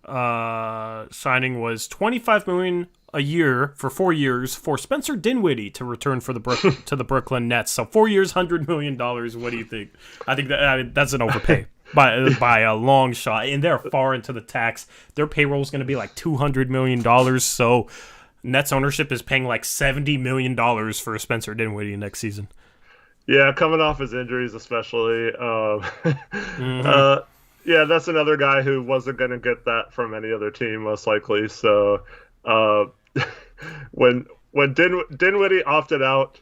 S1: signing was $25 million a year for 4 years for Spencer Dinwiddie to return for to the Brooklyn Nets. So 4 years, $100 million. What do you think? I think that's an overpay by a long shot, and they're far into the tax. Their payroll is going to be like $200 million. So Nets ownership is paying like $70 million for Spencer Dinwiddie next season.
S2: Yeah, coming off his injuries, especially. Yeah, that's another guy who wasn't going to get that from any other team, most likely. So, when Dinwiddie opted out,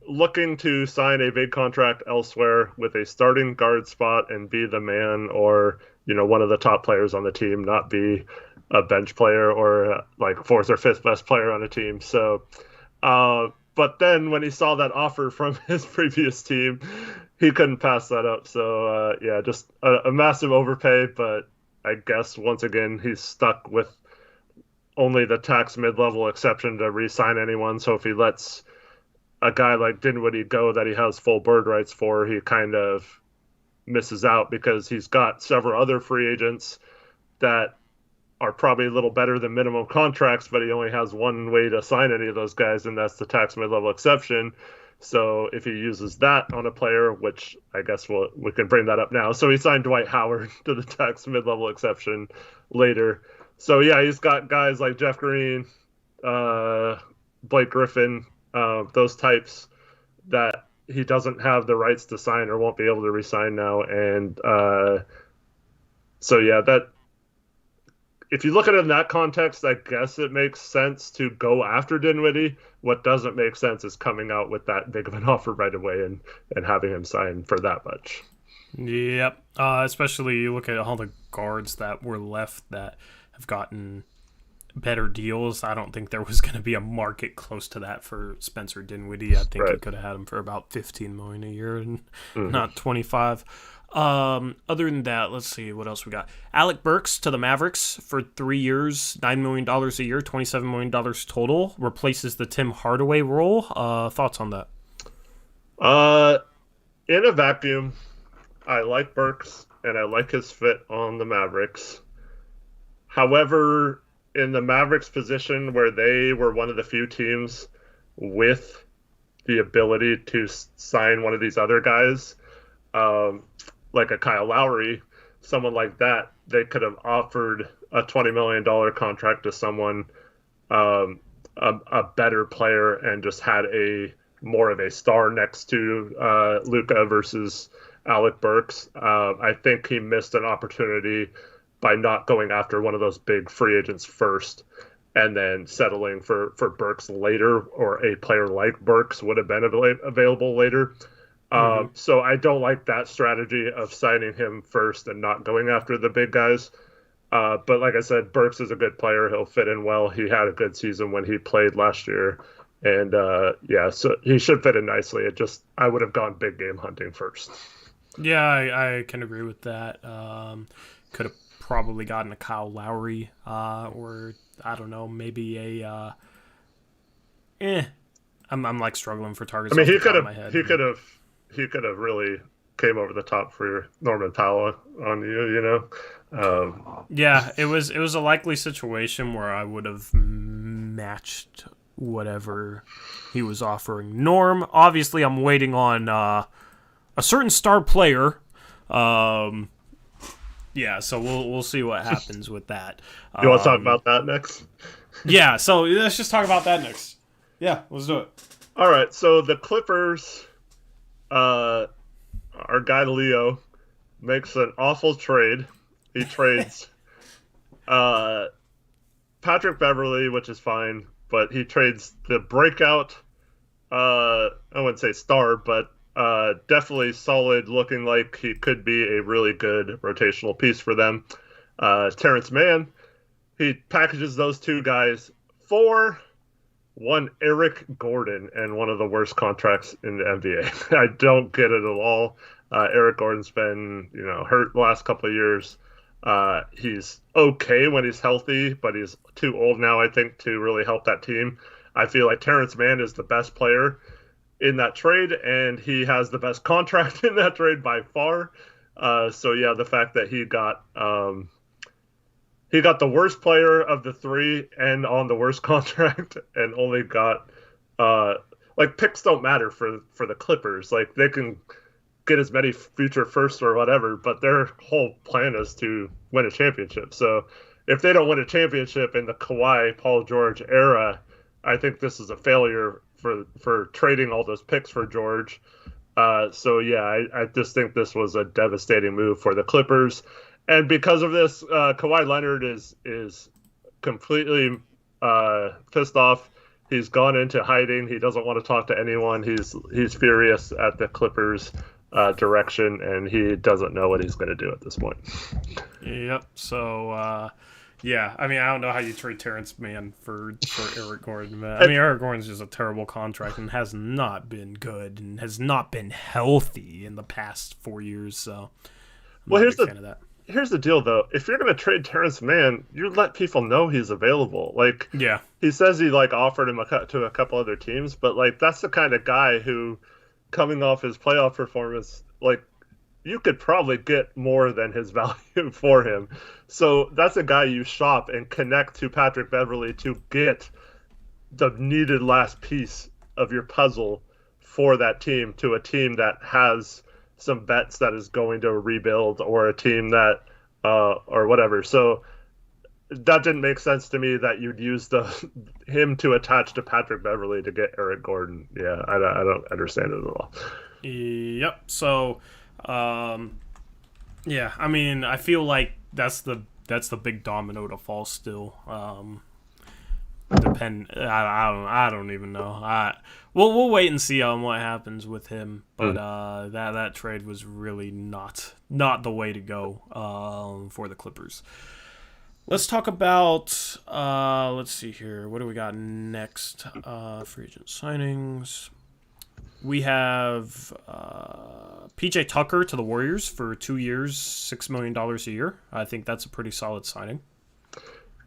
S2: looking to sign a big contract elsewhere with a starting guard spot and be the man, or one of the top players on the team, not be a bench player or like fourth or fifth best player on a team. So, but then when he saw that offer from his previous team, he couldn't pass that up. So, yeah, just a massive overpay. But I guess, once again, he's stuck with only the tax mid-level exception to re-sign anyone. So if he lets a guy like Dinwiddie go that he has full bird rights for, he kind of misses out, because he's got several other free agents that are probably a little better than minimum contracts, but he only has one way to sign any of those guys, and that's the tax mid-level exception. So if he uses that on a player, which I guess we can bring that up now. So he signed Dwight Howard to the tax mid-level exception later. So yeah, he's got guys like Jeff Green, Blake Griffin, those types that he doesn't have the rights to sign or won't be able to re-sign now. And so yeah, that, if you look at it in that context, I guess it makes sense to go after Dinwiddie. What doesn't make sense is coming out with that big of an offer right away and having him sign for that much.
S1: Yep. Especially you look at all the guards that were left that have gotten better deals. I don't think there was going to be a market close to that for Spencer Dinwiddie. I think you could have had him for about $15 million a year and not 25. Other than that, let's see what else we got. Alec Burks to the Mavericks for 3 years, $9 million a year, $27 million total. Replaces the Tim Hardaway role. Thoughts on that?
S2: In a vacuum, I like Burks and I like his fit on the Mavericks. However, in the Mavericks position where they were one of the few teams with the ability to sign one of these other guys, like a Kyle Lowry, someone like that, they could have offered a $20 million contract to someone, a better player, and just had a more of a star next to Luka versus Alec Burks. I think he missed an opportunity by not going after one of those big free agents first and then settling for Burks later, or a player like Burks would have been available later. So I don't like that strategy of signing him first and not going after the big guys. But like I said, Burks is a good player. He'll fit in well. He had a good season when he played last year. And yeah, so he should fit in nicely. I would have gone big game hunting first.
S1: Yeah, I can agree with that. Could have probably gotten a Kyle Lowry, or I don't know, maybe a I'm like struggling for targets.
S2: I mean, he could have really came over the top for Norman Powell on you,
S1: Yeah, it was a likely situation where I would have matched whatever he was offering Norm. Obviously, I'm waiting on a certain star player. Yeah, so we'll see what happens with that.
S2: You want to talk about that next?
S1: Yeah, so let's just talk about that next. Yeah, let's do it.
S2: All right, so the Clippers, our guy Leo makes an awful trade. He trades Patrick Beverley, which is fine, but he trades the breakout, I wouldn't say star, but definitely solid, looking like he could be a really good rotational piece for them. Terrence Mann, he packages those two guys for one Eric Gordon, and one of the worst contracts in the NBA. I don't get it at all. Eric Gordon's been, hurt the last couple of years. He's okay when he's healthy, but he's too old now, I think, to really help that team. I feel like Terrence Mann is the best player in that trade, and he has the best contract in that trade by far. So yeah, the fact that he got he got the worst player of the three and on the worst contract, and only got uh like picks don't matter for the Clippers. Like they can get as many future firsts or whatever, but their whole plan is to win a championship. So if they don't win a championship in the Kawhi Paul George era, I think this is a failure for trading all those picks for George. So yeah, I just think this was a devastating move for the Clippers, and because of this, Kawhi Leonard is completely pissed off. He's gone into hiding. He doesn't want to talk to anyone. He's furious at the Clippers direction, and he doesn't know what he's going to do at this point.
S1: Yep. So, yeah. I mean, I don't know how you trade Terrence Mann for Eric Gordon. I mean, Eric Gordon's just a terrible contract and has not been good and has not been healthy in the past 4 years. So,
S2: well, here's the deal, though. If you're going to trade Terrence Mann, you let people know he's available. Like,
S1: yeah,
S2: he says he like offered him to a couple other teams, but like that's the kind of guy who, coming off his playoff performance, like you could probably get more than his value for him. So that's a guy you shop and connect to Patrick Beverley to get the needed last piece of your puzzle for that team, to a team that has some bets that is going to rebuild, or a team that or whatever. So that didn't make sense to me that you'd use him to attach to Patrick Beverley to get Eric Gordon. Yeah, I don't understand it at all.
S1: Yep. So, yeah, I mean, I feel like that's the big domino to fall still. I don't even know. We'll wait and see on what happens with him. But that trade was really not the way to go for the Clippers. Let's talk about let's see here. What do we got next? Free agent signings. We have PJ Tucker to the Warriors for 2 years, $6 million a year. I think that's a pretty solid signing.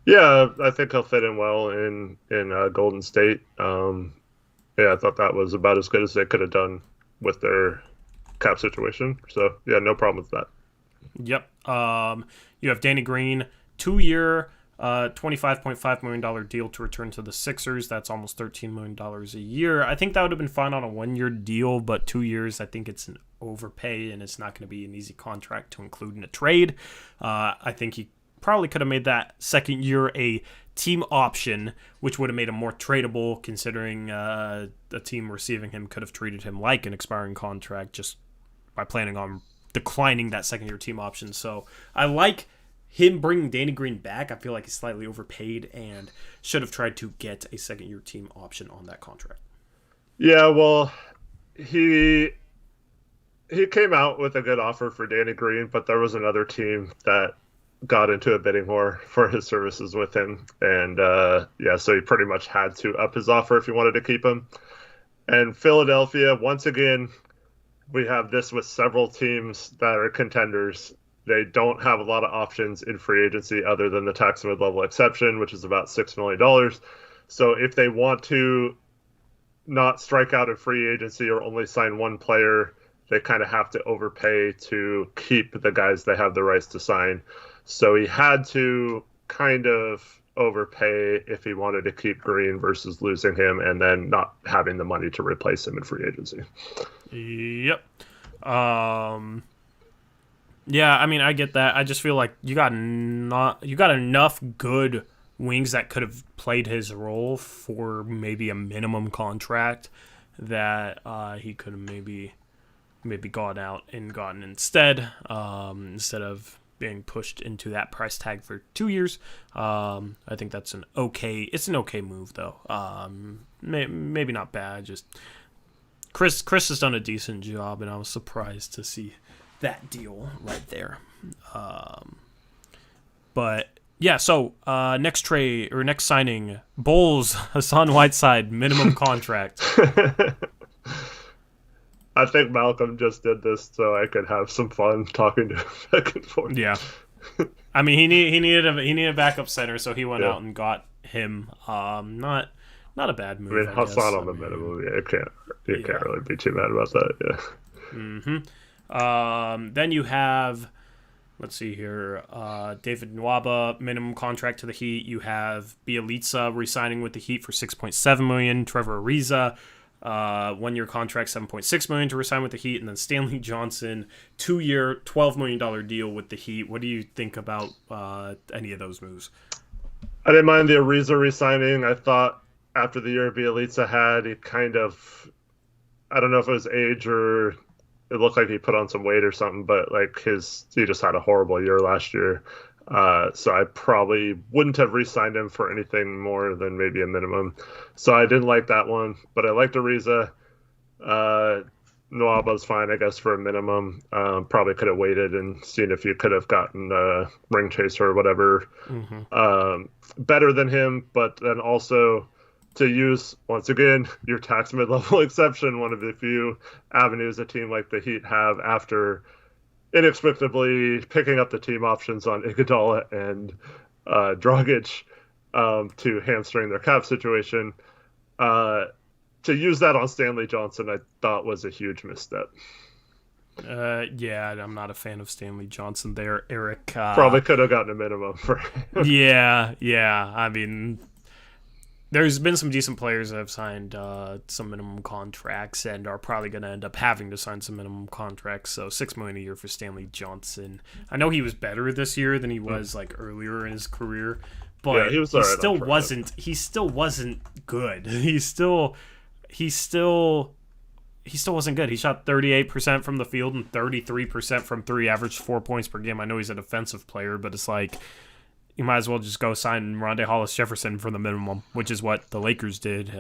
S2: Yeah, I think he'll fit in well in Golden State. Yeah, I thought that was about as good as they could have done with their cap situation. So, yeah, no problem with that.
S1: Yep. You have Danny Green, 2 year, $25.5 million deal to return to the Sixers. That's almost $13 million a year. I think that would have been fine on a 1 year deal, but 2 years, I think it's an overpay, and it's not going to be an easy contract to include in a trade. I think he probably could have made that second year a team option, which would have made him more tradable, considering the team receiving him could have treated him like an expiring contract just by planning on declining that second year team option. So I like him bringing Danny Green back. I feel like he's slightly overpaid and should have tried to get a second year team option on that contract.
S2: Yeah, well, he came out with a good offer for Danny Green, but there was another team that got into a bidding war for his services with him, and yeah, so he pretty much had to up his offer if he wanted to keep him. And Philadelphia, once again, we have this with several teams that are contenders. They don't have a lot of options in free agency other than the tax mid-level exception, which is about $6 million. So if they want to not strike out in free agency or only sign one player, they kind of have to overpay to keep the guys they have the rights to sign. So he had to kind of overpay if he wanted to keep Green versus losing him and then not having the money to replace him in free agency.
S1: Yep. Yeah, I mean, I get that. I just feel like you got enough good wings that could have played his role for maybe a minimum contract that he could have maybe gone out and gotten instead of being pushed into that price tag for 2 years. I think that's an okay move though. Maybe not bad. Just Chris has done a decent job, and I was surprised to see that deal right there. But yeah, so next trade or next signing, Bulls, Hassan Whiteside, minimum contract.
S2: I think Malcolm just did this so I could have some fun talking to him back and forth.
S1: Yeah, I mean he needed a backup center, so he went out and got him. Not a bad move.
S2: I mean, Hassan on the minimum. Yeah, you can't really be too mad about that. Yeah.
S1: Then you have Let's see here. David Nwaba, minimum contract to the Heat. You have Bielitsa re-signing with the Heat for $6.7 million. Trevor Ariza, 1-year contract, $7.6 million to re-sign with the Heat. And then Stanley Johnson, 2-year, $12 million deal with the Heat. What do you think about any of those moves?
S2: I didn't mind the Ariza re-signing. I thought after the year Bielitsa had, he kind of, I don't know if it was age or it looked like he put on some weight or something, but like he just had a horrible year last year. So I probably wouldn't have re-signed him for anything more than maybe a minimum. So I didn't like that one, but I liked Ariza. Nwaba's fine, I guess, for a minimum. Probably could have waited and seen if you could have gotten a ring chaser or whatever better than him, but then also to use, once again, your tax mid-level exception, one of the few avenues a team like the Heat have after inexplicably picking up the team options on Iguodala and Dragic to hamstring their cap situation. To use that on Stanley Johnson, I thought was a huge misstep.
S1: Yeah, I'm not a fan of Stanley Johnson there, Eric.
S2: Probably could have gotten a minimum for him.
S1: Yeah. I mean, there's been some decent players that have signed some minimum contracts and are probably going to end up having to sign some minimum contracts. So $6 million a year for Stanley Johnson. I know he was better this year than he was like earlier in his career, but
S2: he
S1: still wasn't. He still wasn't good. He still wasn't good. He shot 38% from the field and 33% from three, averaged 4 points per game. I know he's a defensive player, but it's like, you might as well just go sign Rondae Hollis-Jefferson for the minimum, which is what the Lakers did,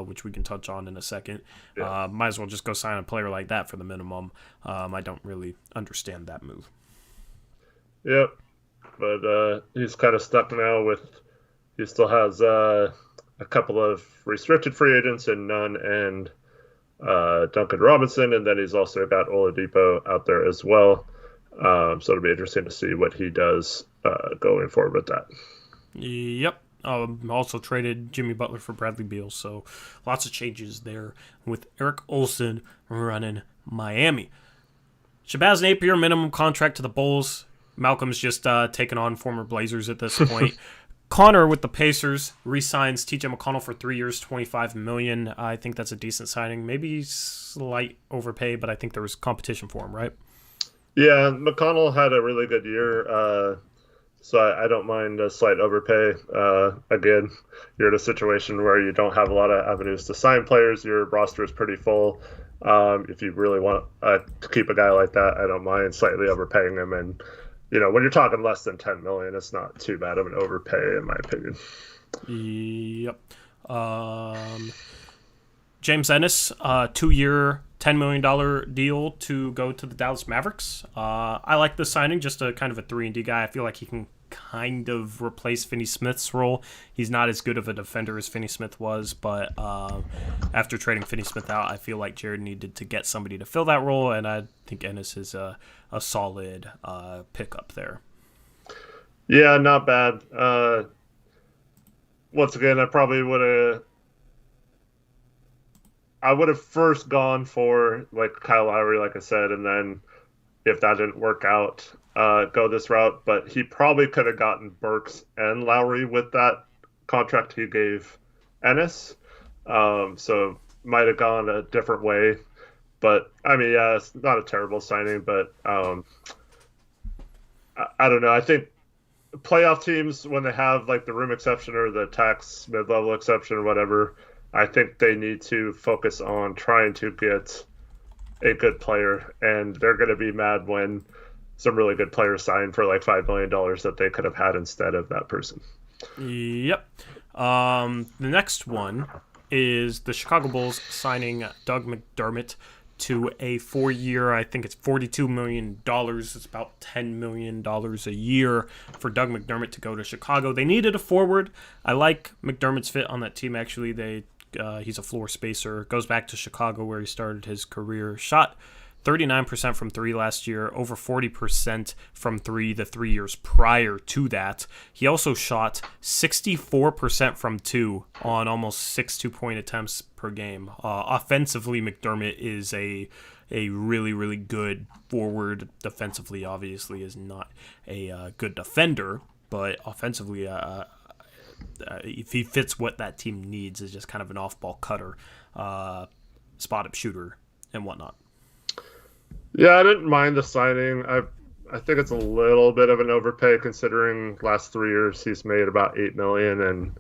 S1: which we can touch on in a second. Yeah. Might as well just go sign a player like that for the minimum. I don't really understand that move.
S2: Yep, but he's kind of stuck now with, he still has a couple of restricted free agents in Nunn and Duncan Robinson, and then he's also got Oladipo out there as well. So it'll be interesting to see what he does going forward with that.
S1: Yep. Also traded Jimmy Butler for Bradley Beal, so lots of changes there with Eric Olson running Miami. Shabazz Napier, minimum contract to the Bulls. Malcolm's just taken on former Blazers at this point. Connor with the Pacers re-signs T.J. McConnell for 3 years, $25 million. I think that's a decent signing. Maybe slight overpay, but I think there was competition for him, right?
S2: Yeah, McConnell had a really good year, so I don't mind a slight overpay. Again, you're in a situation where you don't have a lot of avenues to sign players. Your roster is pretty full. If you really want to keep a guy like that, I don't mind slightly overpaying him. And, you know, when you're talking less than $10 million, it's not too bad of an overpay, in my opinion.
S1: Yep. James Ennis, 2-year, $10 million deal to go to the Dallas Mavericks. I like the signing, just a kind of a 3-and-D guy. I feel like he can kind of replace Finney-Smith's role. He's not as good of a defender as Finney-Smith was, but after trading Finney-Smith out, I feel like Jared needed to get somebody to fill that role, and I think Ennis is a solid pickup there.
S2: Yeah, not bad. Once again, I probably would have first gone for like Kyle Lowry, like I said, and then if that didn't work out, go this route. But he probably could have gotten Burks and Lowry with that contract he gave Ennis. So might have gone a different way. But I mean, yeah, it's not a terrible signing, but I don't know. I think playoff teams, when they have like the room exception or the tax mid-level exception or whatever, I think they need to focus on trying to get a good player, and they're going to be mad when some really good players sign for like $5 million that they could have had instead of that person.
S1: Yep. The next one is the Chicago Bulls signing Doug McDermott to a 4-year, I think it's $42 million. It's about $10 million a year for Doug McDermott to go to Chicago. They needed a forward. I like McDermott's fit on that team, actually. He's a floor spacer. Goes back to Chicago where he started his career. Shot 39% from three last year, over 40% from three the 3 years prior to that. He also shot 64% from two on almost 6 2-point attempts per game. Offensively, McDermott is a a really, really good forward. Defensively, obviously, is not a good defender, but offensively, if he fits what that team needs, is just kind of an off-ball cutter, spot-up shooter, and whatnot.
S2: Yeah, I didn't mind the signing. I think it's a little bit of an overpay considering last 3 years he's made about $8 million, and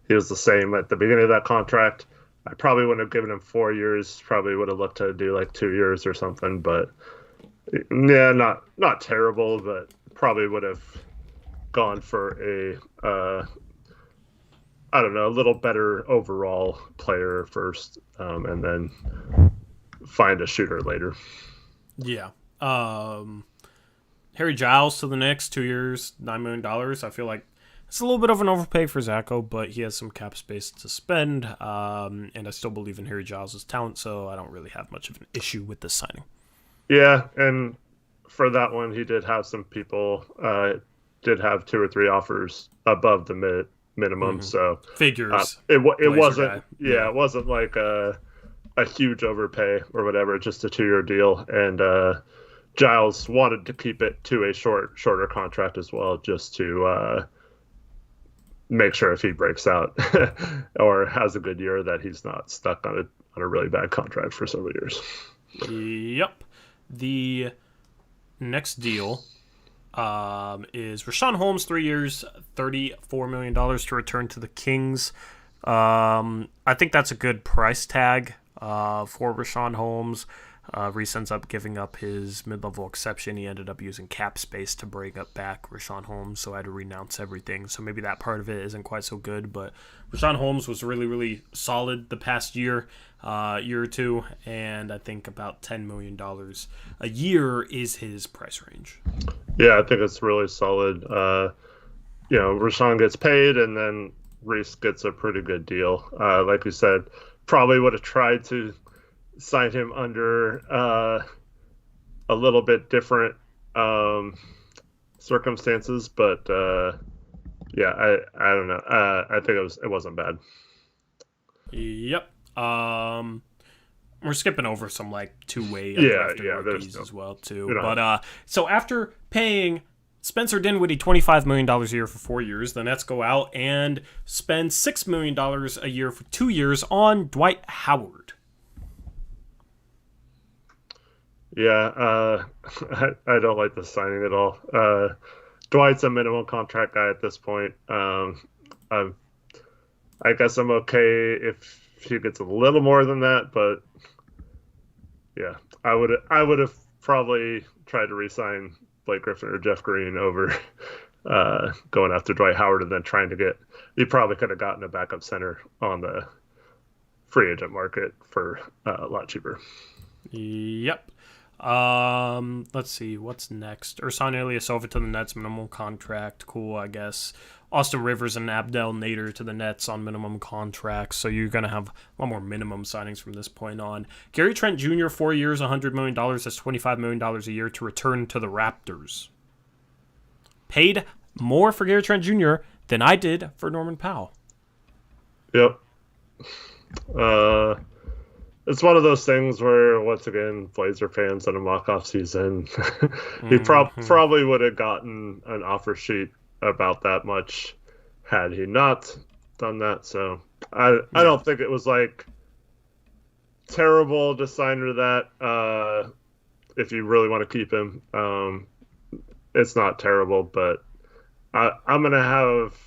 S2: he was the same at the beginning of that contract. I probably wouldn't have given him 4 years. Probably would have looked to do like 2 years or something. But yeah, not terrible, but probably would have gone for a I don't know, a little better overall player first, and then find a shooter later.
S1: Yeah. Harry Giles to the Knicks, 2 years, $9 million. I feel like it's a little bit of an overpay for Zacho, but he has some cap space to spend, and I still believe in Harry Giles' talent, so I don't really have much of an issue with this signing.
S2: Yeah, and for that one, he did have some people, did have 2 or 3 offers above the minimum, so
S1: figures.
S2: It wasn't,
S1: guy.
S2: It wasn't like a huge overpay or whatever, just a 2-year deal, and Giles wanted to keep it to a shorter contract as well, just to make sure if he breaks out or has a good year that he's not stuck on a really bad contract for several years.
S1: Yep. The next deal is Richaun Holmes, 3 years, $34 million to return to the Kings. I think that's a good price tag for Richaun Holmes. Reese ends up giving up his mid-level exception. He ended up using cap space to bring up back Richaun Holmes, so I had to renounce everything. So maybe that part of it isn't quite so good, but Richaun Holmes was really, really solid the past year or two, and I think about $10 million a year is his price range.
S2: Yeah, I think it's really solid. Richaun gets paid, and then Reese gets a pretty good deal. Like you said, probably would have tried to sign him under a little bit different circumstances, but I don't know. I think it wasn't bad.
S1: Yep. We're skipping over some like two-way rookies as well too. But so after paying Spencer Dinwiddie $25 million a year for 4 years, the Nets go out and spend $6 million a year for 2 years on Dwight Howard.
S2: Yeah, I don't like the signing at all. Dwight's a minimum contract guy at this point. I guess I'm okay if he gets a little more than that, but yeah, I would have probably tried to re-sign Blake Griffin or Jeff Green over going after Dwight Howard and then trying to get. You probably could have gotten a backup center on the free agent market for a lot cheaper.
S1: Yep. Let's see what's next. Ersan Ilyasova to the Nets, minimum contract. Cool, I guess. Austin Rivers and Abdel Nader to the Nets on minimum contracts. So you're gonna have a lot more minimum signings from this point on. Gary Trent Jr. 4 years, $100 million. That's $25 million a year to return to the Raptors. Paid more for Gary Trent Jr. than I did for Norman Powell.
S2: Yep. It's one of those things where, once again, Blazer fans in a mock-off season, he probably would have gotten an offer sheet about that much had he not done that. So I don't think it was like terrible to sign to that. If you really want to keep him, it's not terrible, but I'm gonna have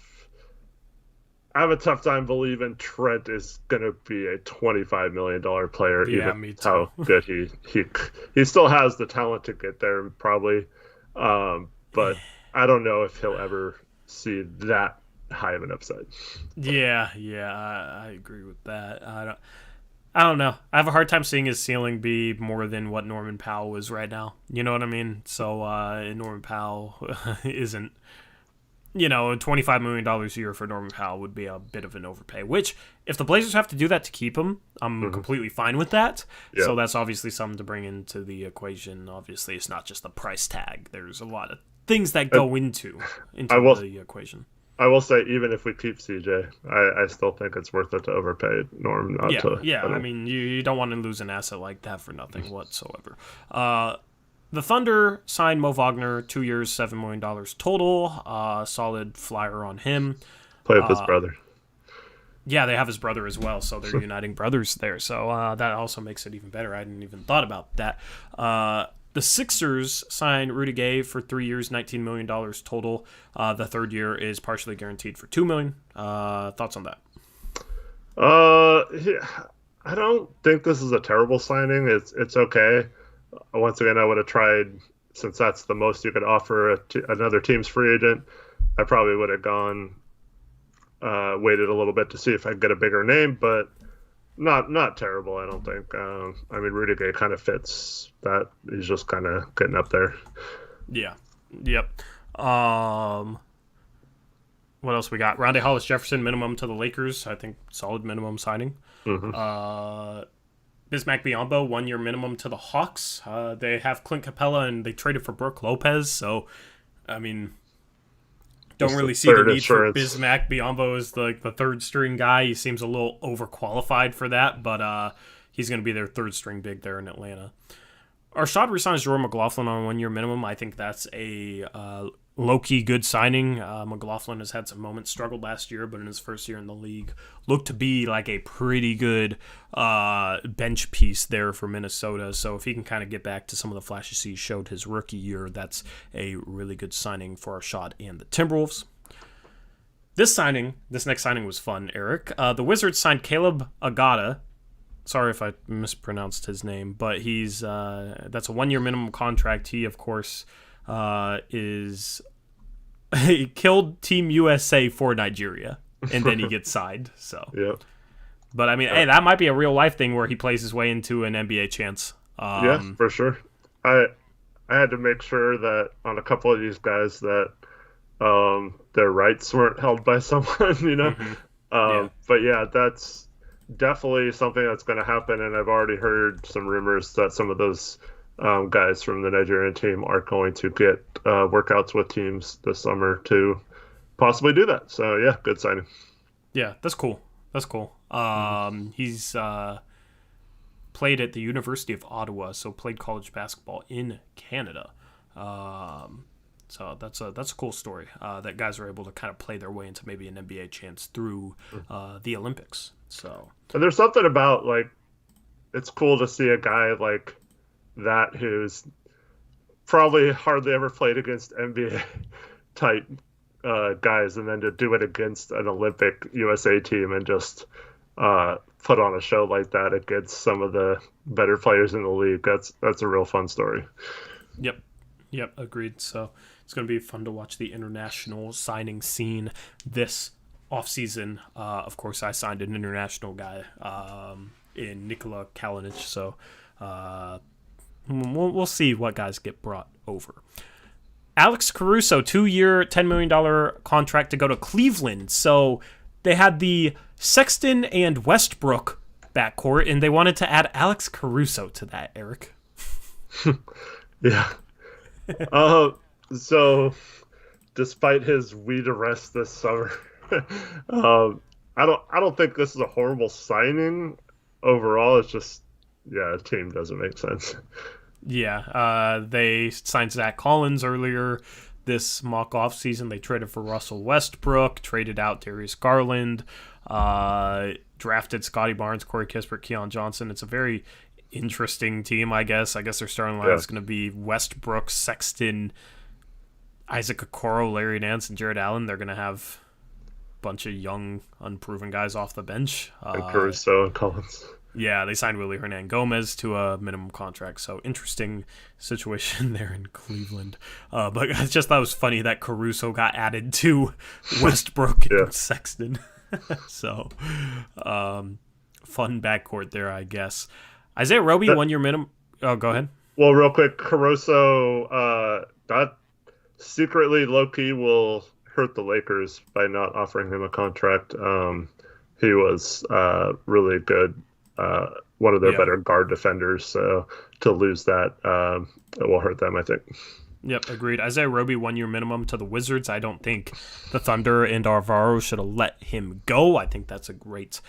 S2: a tough time believing Trent is going to be a $25 million player.
S1: Yeah,
S2: even
S1: me too.
S2: How good he still has the talent to get there, probably. But I don't know if he'll ever see that high of an upside.
S1: Yeah, I agree with that. I don't know. I have a hard time seeing his ceiling be more than what Norman Powell is right now. You know what I mean? So Norman Powell isn't. $25 million a year for Norman Powell would be a bit of an overpay, which if the Blazers have to do that to keep him, I'm completely fine with that. Yeah. So that's obviously something to bring into the equation. Obviously, it's not just the price tag. There's a lot of things that go into the equation.
S2: I will say, even if we keep CJ, I still think it's worth it to overpay Norm, not
S1: Yeah,
S2: to.
S1: yeah.
S2: I
S1: I
S2: don't.
S1: mean, you don't want to lose an asset like that for nothing whatsoever. The Thunder signed Mo Wagner, 2 years, $7 million total. Solid flyer on him.
S2: Play with his brother.
S1: Yeah, they have his brother as well, so they're uniting brothers there. So that also makes it even better. I hadn't even thought about that. The Sixers signed Rudy Gay for 3 years, $19 million total. The third year is partially guaranteed for $2 million. Thoughts on that?
S2: Yeah, I don't think this is a terrible signing. It's okay. Once again, I would have tried, since that's the most you could offer another team's free agent. I probably would have gone waited a little bit to see if I could get a bigger name, but not terrible. I don't think. I mean, Rudy Gay kind of fits that. He's just kind of getting up there.
S1: Yeah. Yep. What else we got? Rondae Hollis Jefferson, minimum to the Lakers. I think solid minimum signing.
S2: Mm-hmm.
S1: Bismack Biyombo, 1 year minimum to the Hawks. They have Clint Capella and they traded for Brooke Lopez. So, I mean, don't
S2: Just
S1: really
S2: the
S1: see the
S2: third
S1: need
S2: insurance.
S1: for Bismack Biyombo as the third string guy. He seems a little overqualified for that, but he's going to be their third string big there in Atlanta. Arshad resigns Jordan McLaughlin on a 1 year minimum. I think that's a low-key good signing. McLaughlin has had some moments, struggled last year, but in his first year in the league, looked to be like a pretty good bench piece there for Minnesota. So if he can kind of get back to some of the flashes he showed his rookie year, that's a really good signing for Arshad and the Timberwolves. This next signing was fun, Eric. The Wizards signed Caleb Agada. Sorry if I mispronounced his name, but he's that's a 1 year minimum contract. He, of course, he killed Team USA for Nigeria, and then he gets signed. So,
S2: Yeah.
S1: But I mean, hey, that might be a real life thing where he plays his way into an NBA chance.
S2: Yeah, for sure. I had to make sure that on a couple of these guys that their rights weren't held by someone, you know.
S1: Yeah.
S2: But yeah, that's definitely something that's going to happen, and I've already heard some rumors that some of those guys from the Nigerian team are going to get workouts with teams this summer to possibly do that. So yeah, good signing.
S1: Yeah, that's cool. He's played at the University of Ottawa, so played college basketball in Canada. So that's a cool story that guys are able to kind of play their way into maybe an NBA chance through the Olympics. So
S2: And there's something about, like, it's cool to see a guy like that who's probably hardly ever played against NBA type guys, and then to do it against an Olympic USA team and just put on a show like that against some of the better players in the league. That's a real fun story.
S1: Yep, agreed. So it's going to be fun to watch the international signing scene this offseason. Of course, I signed an international guy in Nikola Kalinic, so we'll see what guys get brought over. Alex Caruso, 2 year, $10 million contract to go to Cleveland. So they had the Sexton and Westbrook backcourt, and they wanted to add Alex Caruso to that, Eric.
S2: Yeah. So despite his weed arrest this summer, I don't think this is a horrible signing overall. It's just, yeah, the team doesn't make sense.
S1: Yeah, they signed Zach Collins earlier this mock-off season. They traded for Russell Westbrook, traded out Darius Garland, drafted Scotty Barnes, Corey Kispert, Keon Johnson. It's a very interesting team, I guess. I guess their starting line is going to be Westbrook, Sexton, Isaac Okoro, Larry Nance, and Jared Allen. They're going to have a bunch of young, unproven guys off the bench.
S2: And Caruso and Collins.
S1: Yeah, they signed Willie Hernan Gomez to a minimum contract, so interesting situation there in Cleveland. But I just thought it was funny that Caruso got added to Westbrook and Sexton. So, fun backcourt there, I guess. Isaiah Roby, 1 year minimum. Oh, go ahead.
S2: Well, real quick, Caruso, that secretly low-key will hurt the Lakers by not offering him a contract. He was really good. One of their better guard defenders, so to lose that, it will hurt them, I think.
S1: Yep, agreed. Isaiah Roby, 1-year minimum to the Wizards. I don't think the Thunder and Alvaro should have let him go. I think that's a great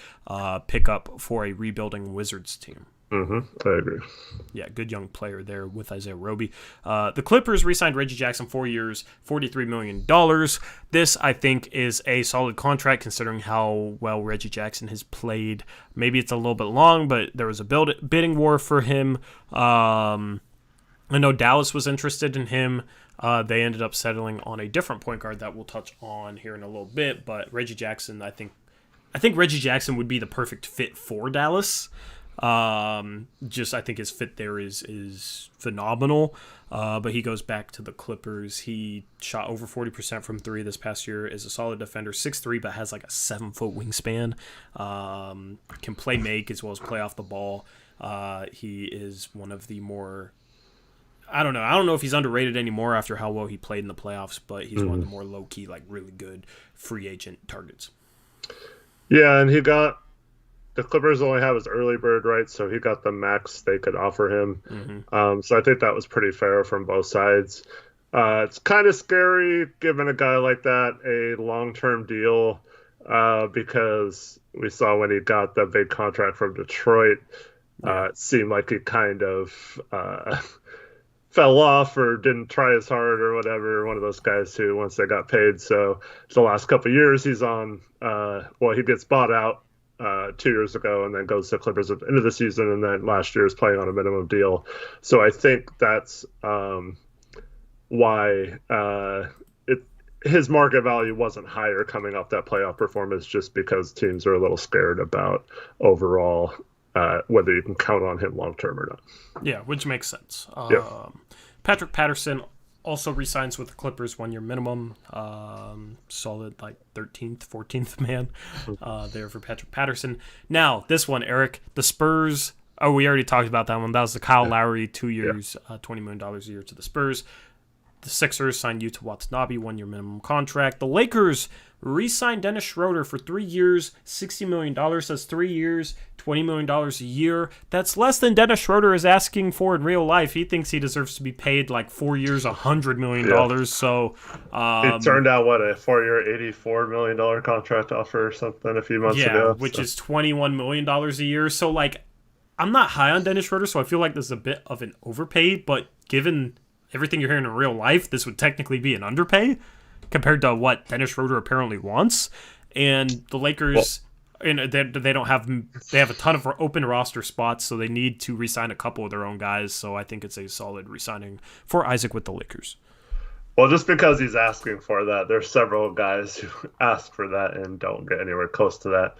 S1: pickup for a rebuilding Wizards team.
S2: I agree.
S1: Yeah, good young player there with Isaiah Roby. The Clippers re-signed Reggie Jackson, 4 years, $43 million. This, I think, is a solid contract considering how well Reggie Jackson has played. Maybe it's a little bit long, but there was a bidding war for him. I know Dallas was interested in him. They ended up settling on a different point guard that we'll touch on here in a little bit. But Reggie Jackson, I think Reggie Jackson would be the perfect fit for Dallas. I think his fit there is phenomenal. But he goes back to the Clippers. He shot over 40% from 3 this past year, is a solid defender, 6'3", but has like a 7-foot wingspan. Can play make as well as play off the ball. He is one of the more, I don't know if he's underrated anymore after how well he played in the playoffs, but he's one of the more low-key, like really good free agent targets.
S2: Yeah, and the Clippers only have his early bird rights, so he got the max they could offer him. So I think that was pretty fair from both sides. It's kind of scary giving a guy like that a long-term deal because we saw when he got the big contract from Detroit, it seemed like he kind of fell off or didn't try as hard or whatever. One of those guys who, once they got paid. So the last couple of years he's on, he gets bought out 2 years ago and then goes to Clippers at the end of the season, and then last year is playing on a minimum deal. So I think that's why his market value wasn't higher coming off that playoff performance, just because teams are a little scared about overall whether you can count on him long term or not.
S1: Yeah, which makes sense.
S2: Yeah.
S1: Patrick Patterson also re-signs with the Clippers, 1-year minimum. Solid, like 13th, 14th man there for Patrick Patterson. Now, this one, Eric, the Spurs. Oh, we already talked about that one. That was the Kyle Lowry, 2 years, $20 million a year to the Spurs. The Sixers signed Yuta Watanabe, 1-year minimum contract. The Lakers re-signed Dennis Schroeder for 3 years, $60 million. That's 3 years, $20 million a year. That's less than Dennis Schroeder is asking for in real life. He thinks he deserves to be paid like 4 years, $100 million. Yeah. So
S2: it turned out, a 4-year, $84 million contract offer or something a few months ago.
S1: Which is $21 million a year. So, like, I'm not high on Dennis Schroeder, so I feel like this is a bit of an overpay. But given everything you're hearing in real life, this would technically be an underpay compared to what Dennis Schroeder apparently wants. And the Lakers, they have a ton of open roster spots, so they need to re-sign a couple of their own guys. So I think it's a solid re-signing for Isaac with the Lakers.
S2: Well, just because he's asking for that, there's several guys who ask for that and don't get anywhere close to that.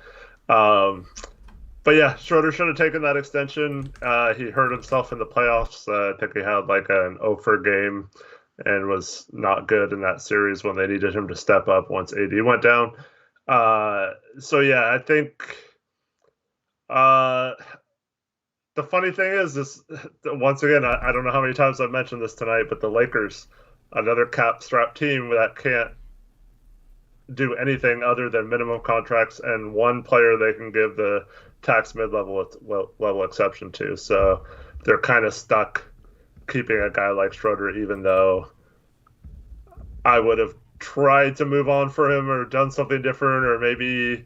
S2: But yeah, Schroeder should have taken that extension. He hurt himself in the playoffs. I think he had like an 0-for game and was not good in that series when they needed him to step up once AD went down. So yeah, I think the funny thing is this. Once again, I don't know how many times I've mentioned this tonight, but the Lakers, another cap-strapped team that can't do anything other than minimum contracts and one player they can give the tax mid-level exception to. So they're kind of stuck keeping a guy like Schroeder, even though I would have tried to move on for him or done something different, or maybe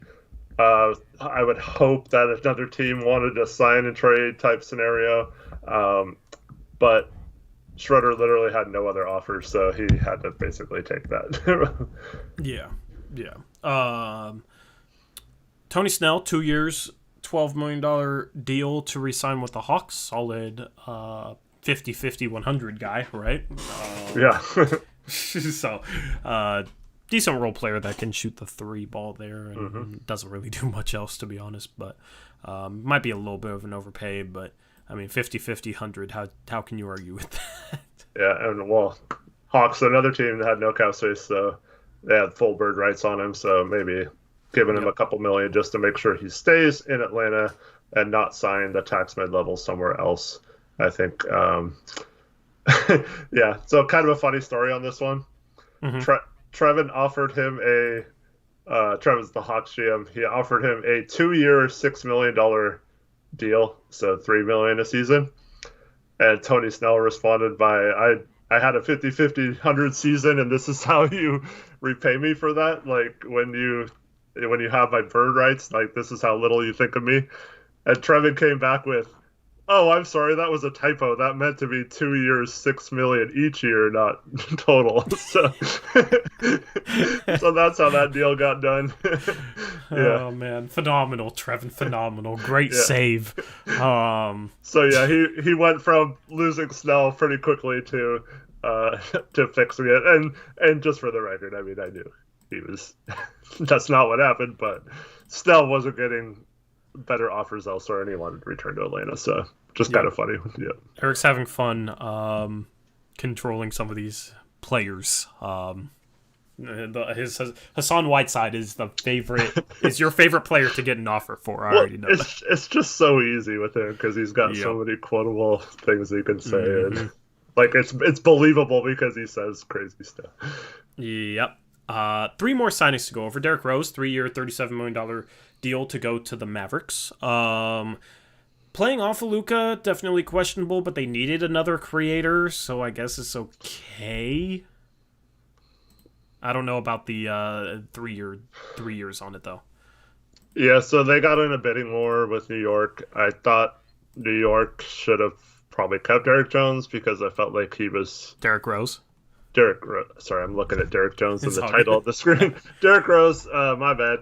S2: I would hope that another team wanted a sign and trade type scenario. But Schroeder literally had no other offers, so he had to basically take that.
S1: Yeah. Tony Snell, 2 years, $12 million deal to re-sign with the Hawks. Solid 50-50, 100 guy, right?
S2: Yeah.
S1: So, decent role player that can shoot the 3 ball there and doesn't really do much else, to be honest. But might be a little bit of an overpay, but I mean, 50-50, 100, how can you argue with that?
S2: Yeah, and well, Hawks, another team that had no cap space, so they had full bird rights on him, so maybe giving him a couple million just to make sure he stays in Atlanta and not sign the tax mid-level somewhere else, I think. Yeah, so kind of a funny story on this one. Trevin offered him Trevin's the Hawks GM. He offered him a 2-year, $6 million deal, so $3 million a season. And Tony Snell responded by, I had a 50-50 100 season, and this is how you repay me for that. Like when you have my bird rights, like this is how little you think of me. And Trevin came back with, "Oh, I'm sorry, that was a typo. That meant to be 2 years, 6 million each year, not total." So, so that's how that deal got done. Yeah,
S1: Oh man, phenomenal, Trevin, phenomenal, great
S2: yeah.
S1: save.
S2: So yeah, he went from losing Snell pretty quickly to fixing it. And just for the record, I mean, I knew he was. That's not what happened, but Snell wasn't getting better offers elsewhere, and he wanted to return to Atlanta. So just kind
S1: Yep.
S2: of funny. Yeah.
S1: Eric's having fun controlling some of these players. His Hassan Whiteside is the favorite. Is your favorite player to get an offer for? I
S2: Well,
S1: already know that.
S2: it's just so easy with him because he's got so
S1: Yep.
S2: many quotable things he can say,
S1: Hmm.
S2: and like it's believable because he says crazy stuff.
S1: Yep. Three more signings to go over. Derrick Rose, 3-year, $37 million deal to go to the Mavericks. Playing off of Luka, definitely questionable, but they needed another creator, so I guess it's okay. I don't know about the 3 years on it though.
S2: Yeah, so they got in a bidding war with New York. I thought New York should have probably kept Derrick Jones because I felt like he was
S1: Derrick Rose.
S2: Sorry, I'm looking at Derrick Jones in
S1: It's
S2: the
S1: all
S2: title
S1: good.
S2: of the screen. Derrick Rose, my bad.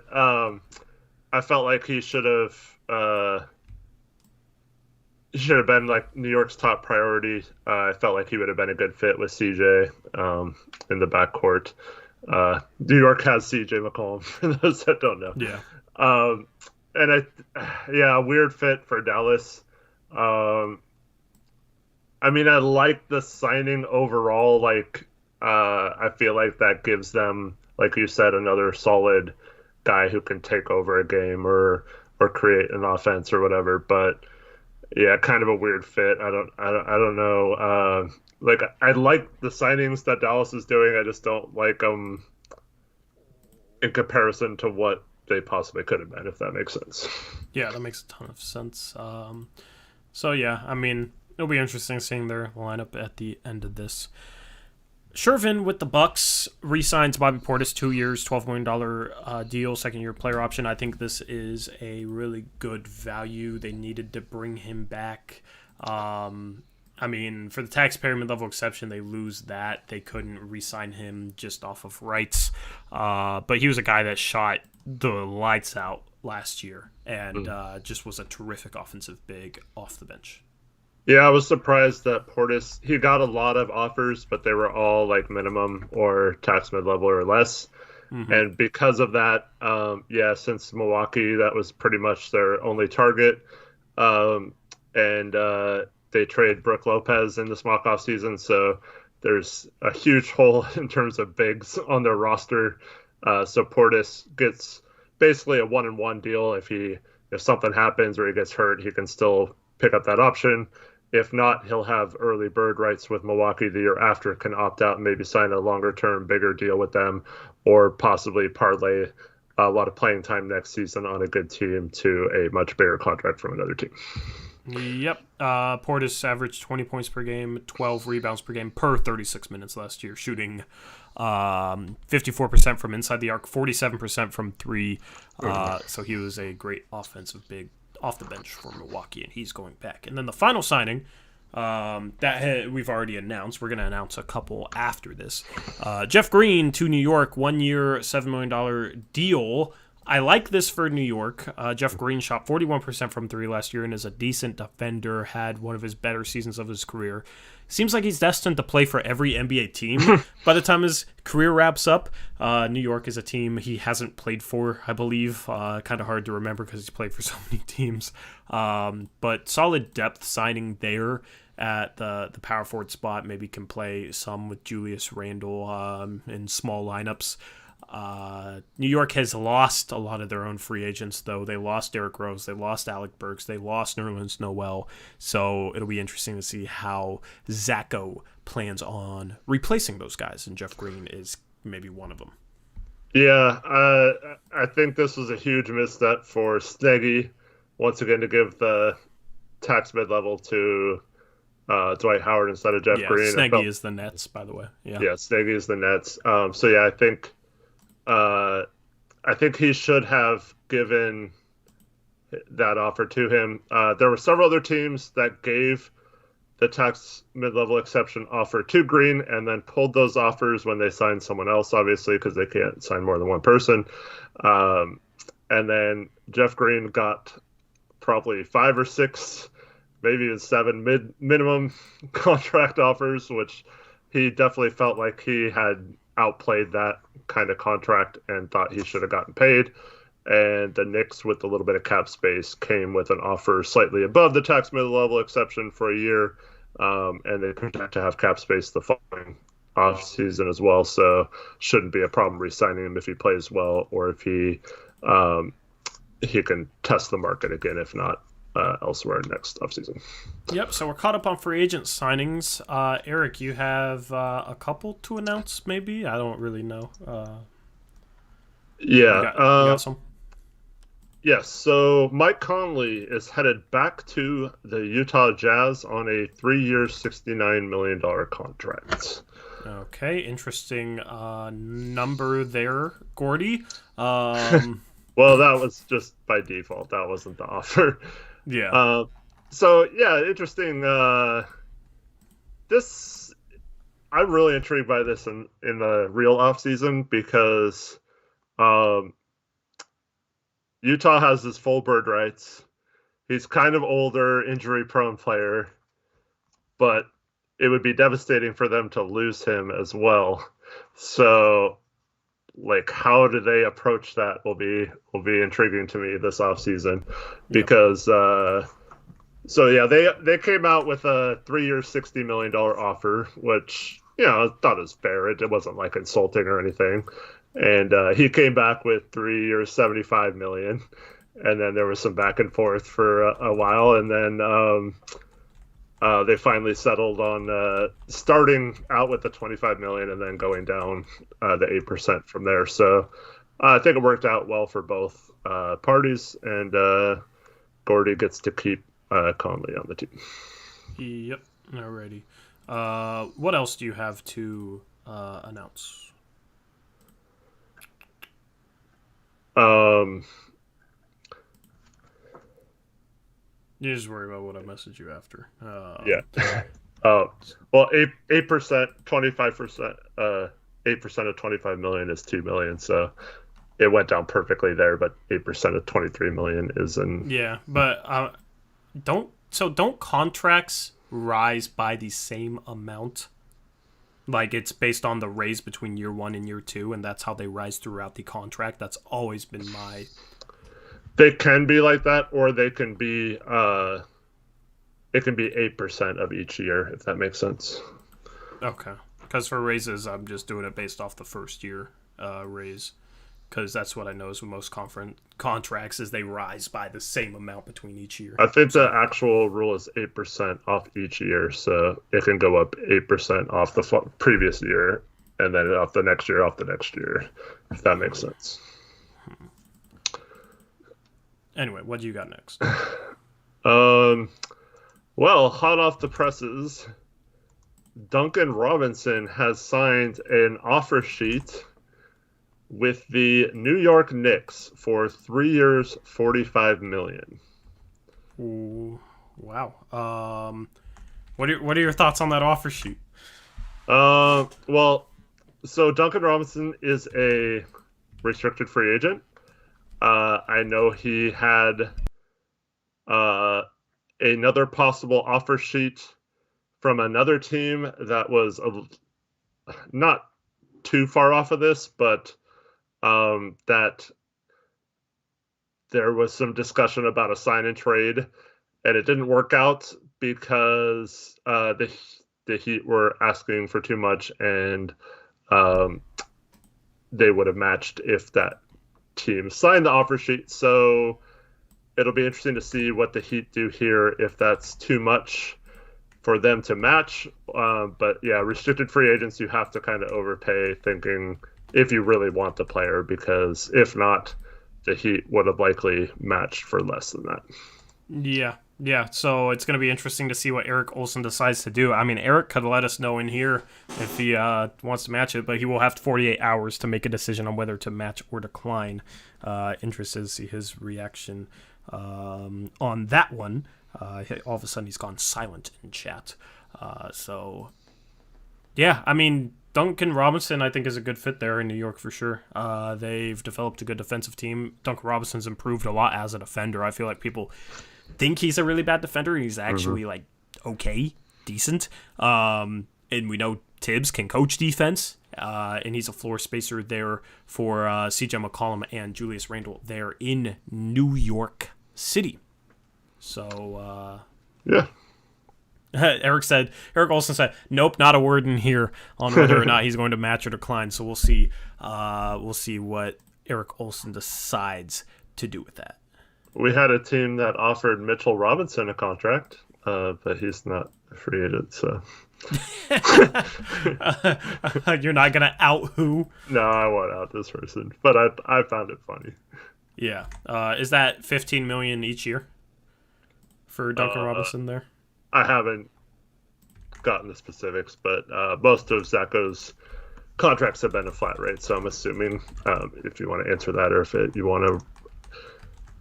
S2: I felt like he should have been like New York's top priority. I felt like he would have been a good fit with CJ in the backcourt. New York has CJ McCollum for those that don't know.
S1: Yeah.
S2: Um, and yeah, weird fit for Dallas. Um, I mean, I like the signing overall. Like, I feel like that gives them, like you said, another solid guy who can take over a game or create an offense or whatever. But yeah, kind of a weird fit. I don't know. Like, I like the signings that Dallas is doing. I just don't like them in comparison to what they possibly could have been, if that makes sense.
S1: Yeah, that makes a ton of sense. So yeah, I mean, it'll be interesting seeing their lineup at the end of this. Shervin with the Bucks re-signs Bobby Portis, 2 years, $12 million deal, second-year player option. I think this is a really good value. They needed to bring him back. I mean, for the taxpayer mid-level exception, they lose that. They couldn't re-sign him just off of rights. But he was a guy that shot the lights out last year and just was a terrific offensive big off the bench.
S2: Yeah, I was surprised that Portis, he got a lot of offers, but they were all like minimum or tax mid level or less.
S1: Mm-hmm.
S2: And because of that, yeah, since Milwaukee, that was pretty much their only target. And they trade Brooke Lopez in this mock off season. So there's a huge hole in terms of bigs on their roster. So Portis gets basically a 1-and-1 deal. If something happens or he gets hurt, he can still pick up that option. If not, he'll have early bird rights with Milwaukee the year after, can opt out and maybe sign a longer term, bigger deal with them, or possibly parlay a lot of playing time next season on a good team to a much bigger contract from another team.
S1: Yep. Portis averaged 20 points per game, 12 rebounds per game per 36 minutes last year, shooting 54% from inside the arc, 47% from three. So he was a great offensive big off the bench for Milwaukee, and he's going back. And then the final signing we've already announced. We're going to announce a couple after this. Jeff Green to New York, 1 year, $7 million deal. I like this for New York. Jeff Green shot 41% from three last year and is a decent defender, had one of his better seasons of his career. Seems like he's destined to play for every NBA team by the time his career wraps up. New York is a team he hasn't played for, I believe. Kind of hard to remember because he's played for so many teams. But solid depth signing there at the power forward spot. Maybe can play some with Julius Randle in small lineups. New York has lost a lot of their own free agents, though. They lost Derrick Rose, they lost Alec Burks, they lost Nerlens Noel. So it'll be interesting to see how Zacho plans on replacing those guys, and Jeff Green is maybe one of them.
S2: Yeah, I think this was a huge misstep for Sneggy, once again, to give the tax mid level to Dwight Howard instead of Jeff
S1: Yeah,
S2: Green.
S1: Sneggy is the Nets, by the way. Yeah.
S2: Yeah, Sneggy is the Nets. So yeah, I think he should have given that offer to him. There were several other teams that gave the tax mid-level exception offer to Green and then pulled those offers when they signed someone else, obviously, because they can't sign more than one person. And then Jeff Green got probably 5 or 6, maybe even 7 minimum contract offers, which he definitely felt like he had outplayed that kind of contract and thought he should have gotten paid. And the Knicks, with a little bit of cap space, came with an offer slightly above the tax mid-level exception for a year, and they project to have cap space the following offseason as well, so shouldn't be a problem re-signing him if he plays well or if he can test the market again, if not elsewhere next offseason.
S1: Yep, so we're caught up on free agent signings. Eric, you have a couple to announce, maybe? I don't really know.
S2: You
S1: got some?
S2: Yes, so Mike Conley is headed back to the Utah Jazz on a 3-year, $69 million contract.
S1: Okay, interesting number there, Gordy.
S2: Well, that was just by default. That wasn't the offer.
S1: Yeah.
S2: So, yeah, interesting. I'm really intrigued by this in the real offseason because Utah has his full bird rights. He's kind of older, injury-prone player, but it would be devastating for them to lose him as well. So, like, how do they approach that will be intriguing to me this offseason because so yeah, they came out with a 3-year, $60 million offer, which, you know, I thought was fair. It wasn't like insulting or anything. And he came back with 3 years, $75 million, and then there was some back and forth for a while, and then they finally settled on starting out with the $25 million and then going down the 8% from there. So I think it worked out well for both parties, and Gordy gets to keep Conley on the team.
S1: Yep. Alrighty. What else do you have to announce? You just worry about what I message you after.
S2: Yeah. Well, 8%, 25%, 8% of 25 million is 2 million. So it went down perfectly there, but 8% of 23 million is in.
S1: Yeah, but don't contracts rise by the same amount? Like, it's based on the raise between year 1 and year 2, and that's how they rise throughout the contract. That's always been my...
S2: They can be like that, or they can be... it can be 8% of each year, if that makes sense.
S1: Okay. Because for raises, I'm just doing it based off the first year raise. Because that's what I know is with most contracts is they rise by the same amount between each year.
S2: I think the actual rule is 8% off each year, so it can go up 8% off the previous year, and then off the next year, if that makes sense.
S1: Anyway, what do you got next?
S2: Well, hot off the presses, Duncan Robinson has signed an offer sheet with the New York Knicks for 3 years, $45 million.
S1: Ooh, wow. What are your thoughts on that offer sheet?
S2: Well, so Duncan Robinson is a restricted free agent. I know he had another possible offer sheet from another team that was not too far off of this, but that there was some discussion about a sign and trade, and it didn't work out because the Heat were asking for too much, and they would have matched if that team signed the offer sheet. So it'll be interesting to see what the Heat do here, if that's too much for them to match. But yeah, restricted free agents, you have to kind of overpay, thinking if you really want the player, because if not, the Heat would have likely matched for less than that.
S1: Yeah. Yeah, so it's going to be interesting to see what Eric Olson decides to do. I mean, Eric could let us know in here if he wants to match it, but he will have 48 hours to make a decision on whether to match or decline. Interested to see his reaction on that one. All of a sudden, he's gone silent in chat. So, yeah, I mean, Duncan Robinson, I think, is a good fit there in New York for sure. They've developed a good defensive team. Duncan Robinson's improved a lot as a defender. I feel like people think he's a really bad defender, and he's actually like okay, decent. And we know Tibbs can coach defense, and he's a floor spacer there for CJ McCollum and Julius Randle there in New York City. So
S2: yeah.
S1: Eric Olson said, nope, not a word in here on whether or not he's going to match or decline. So we'll see. We'll see what Eric Olson decides to do with that.
S2: We had a team that offered Mitchell Robinson a contract, but he's not a free agent, so.
S1: You're not going to out who?
S2: No, I won't out this person, but I found it funny.
S1: Yeah. Is that $15 million each year for Duncan Robinson there?
S2: I haven't gotten the specifics, but most of Zacho's contracts have been a flat rate, so I'm assuming if you want to answer that or if you want to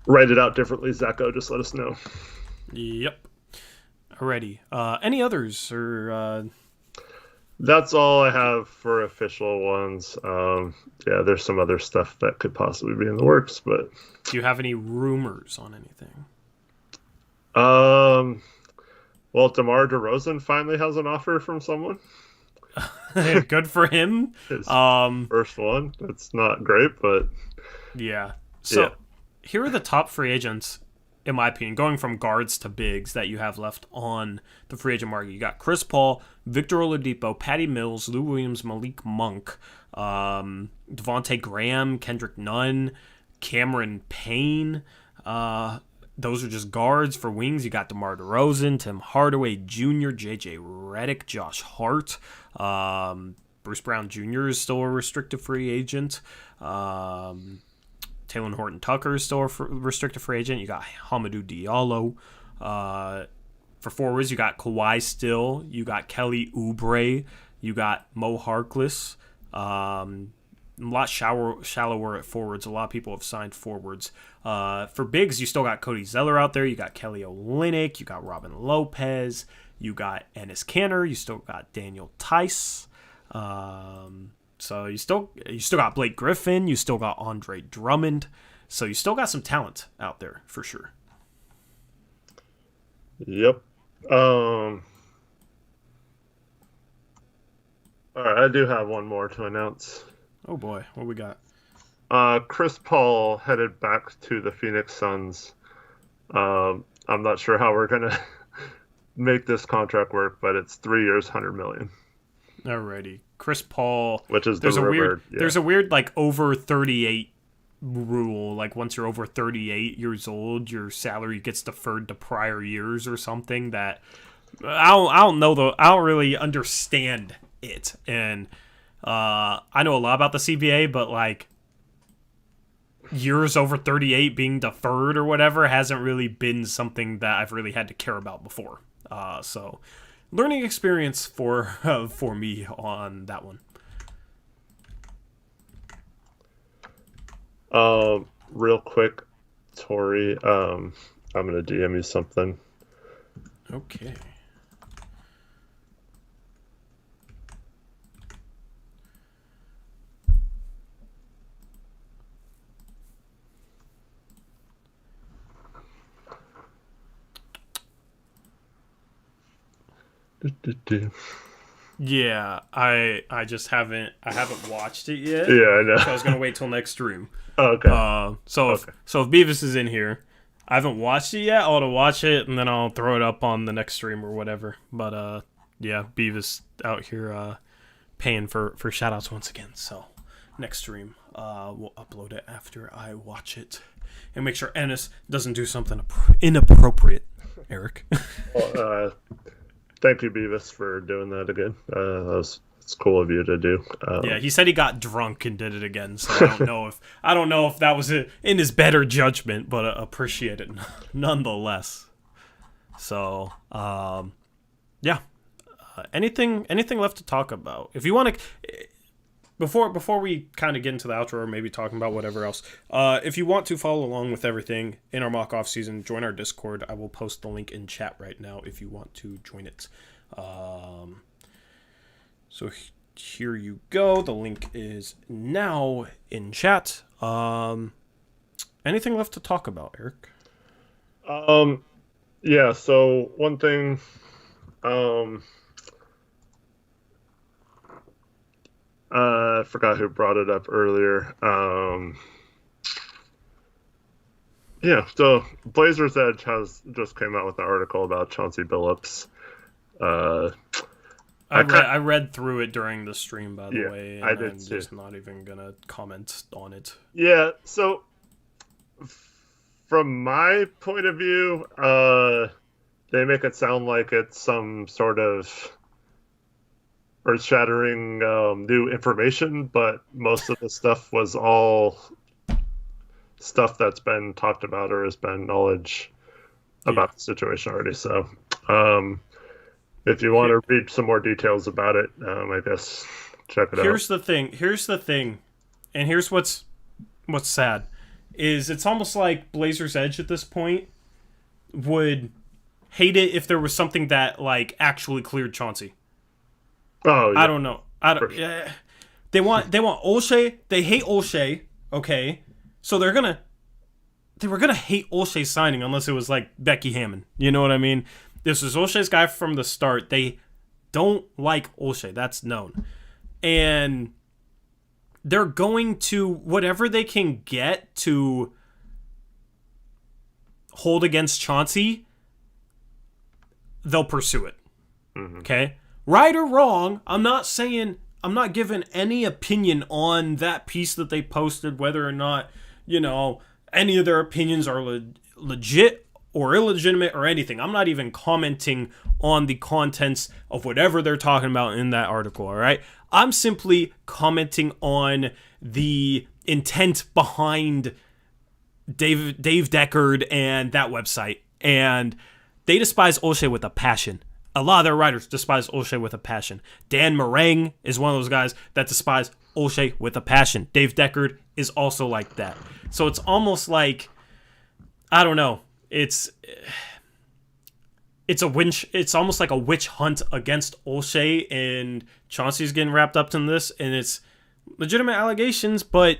S2: write it out differently, Zacho, just let us know.
S1: Yep. Alrighty. Any others? Or
S2: That's all I have for official ones. Yeah, there's some other stuff that could possibly be in the works, but...
S1: Do you have any rumors on anything?
S2: Well, DeMar DeRozan finally has an offer from someone.
S1: Good for him.
S2: His first one. It's not great, but...
S1: Yeah. So, here are the top free agents, in my opinion, going from guards to bigs that you have left on the free agent market. You got Chris Paul, Victor Oladipo, Patty Mills, Lou Williams, Malik Monk, Devontae Graham, Kendrick Nunn, Cameron Payne. Those are just guards. For wings, you got DeMar DeRozan, Tim Hardaway Jr., J.J. Redick, Josh Hart. Bruce Brown Jr. is still a restricted free agent. Taylor Horton-Tucker is still a restricted free agent. You got Hamidou Diallo. For forwards, you got Kawhi still. You got Kelly Oubre. You got Mo Harkless. A lot shallower at forwards. A lot of people have signed forwards. For bigs, you still got Cody Zeller out there. You got Kelly Olynyk. You got Robin Lopez. You got Enes Kanter. You still got Daniel Tice. So you still got Blake Griffin. You still got Andre Drummond. So you still got some talent out there for sure.
S2: Yep. All right, I do have one more to announce.
S1: Oh boy, what we got?
S2: Chris Paul headed back to the Phoenix Suns. I'm not sure how we're gonna make this contract work, but it's 3 years, $100 million.
S1: Alrighty, Chris Paul.
S2: Which is
S1: there's a weird like over 38 rule. Like once you're over 38 years old, your salary gets deferred to prior years or something. That I don't know though. I don't really understand it, and I know a lot about the CBA, but like years over 38 being deferred or whatever hasn't really been something that I've really had to care about before. So learning experience for me on that one.
S2: Real quick, Tori, I'm gonna DM you something.
S1: Okay. Yeah, I just haven't watched it yet.
S2: Yeah, I know.
S1: So I was gonna wait till next stream.
S2: Okay.
S1: If Beavis is in here, I haven't watched it yet. I'll watch it and then I'll throw it up on the next stream or whatever. But yeah, Beavis out here paying for shout outs once again. So next stream, we'll upload it after I watch it and make sure Ennis doesn't do something inappropriate. Eric.
S2: Well, thank you, Beavis, for doing that again. It's cool of you to do.
S1: Yeah, he said he got drunk and did it again. So I don't know if that was in his better judgment, but appreciate it nonetheless. So, yeah. Anything left to talk about? If you want to, before we kind of get into the outro or maybe talking about whatever else, if you want to follow along with everything in our mock off season, join our Discord. I will post the link in chat right now if you want to join it. So here you go. The link is now in chat. Anything left to talk about, Eric?
S2: Yeah. So one thing, I forgot who brought it up earlier. Yeah, so Blazers Edge has just came out with an article about Chauncey Billups.
S1: I read through it during the stream, by the way, and
S2: I did
S1: I'm
S2: too.
S1: just not even gonna comment on it.
S2: Yeah, so from my point of view, they make it sound like it's some sort of earth-shattering new information, but most of the stuff was all stuff that's been talked about or has been knowledge about the situation already. So if you want to read some more details about it, I guess check it out.
S1: Here's the thing, and here's what's sad, is it's almost like Blazers Edge at this point would hate it if there was something that like actually cleared Chauncey.
S2: Oh, yeah.
S1: I don't know. They want Olshey. They hate Olshey. Okay, so they were gonna hate Olshey signing unless it was like Becky Hammond. You know what I mean? This was Olshey's guy from the start. They don't like Olshey. That's known, and they're going to whatever they can get to hold against Chauncey. They'll pursue it.
S2: Mm-hmm.
S1: Okay. Right or wrong, I'm not giving any opinion on that piece that they posted, whether or not, any of their opinions are legit or illegitimate or anything. I'm not even commenting on the contents of whatever they're talking about in that article, all right? I'm simply commenting on the intent behind Dave Deckard and that website. And they despise Olshey with a passion. A lot of their writers despise Olshey with a passion. Dan Meringue is one of those guys that despise Olshey with a passion. Dave Deckard is also like that. So it's almost like, I don't know. It's almost like a witch hunt against Olshey, and Chauncey's getting wrapped up in this, and it's legitimate allegations, but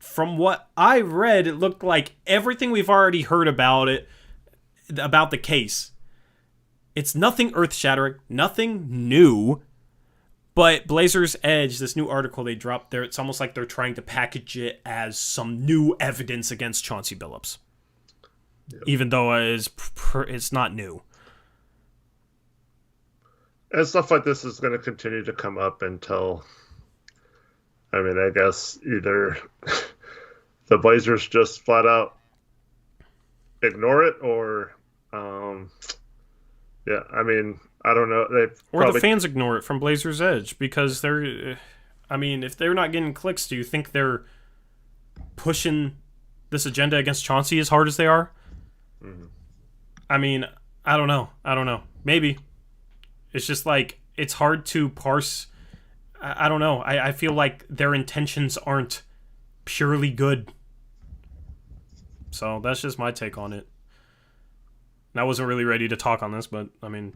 S1: from what I read, it looked like everything we've already heard about the case. It's nothing earth-shattering, nothing new, but Blazers Edge, this new article they dropped there, it's almost like they're trying to package it as some new evidence against Chauncey Billups, even though it's not new.
S2: And stuff like this is going to continue to come up until, I guess either the Blazers just flat out ignore it or... Yeah, I don't know.
S1: Or the fans ignore it from Blazers Edge because if they're not getting clicks, do you think they're pushing this agenda against Chauncey as hard as they are?
S2: Mm-hmm.
S1: I don't know. Maybe. It's just like, it's hard to parse. I don't know. I feel like their intentions aren't purely good. So that's just my take on it. And I wasn't really ready to talk on this, but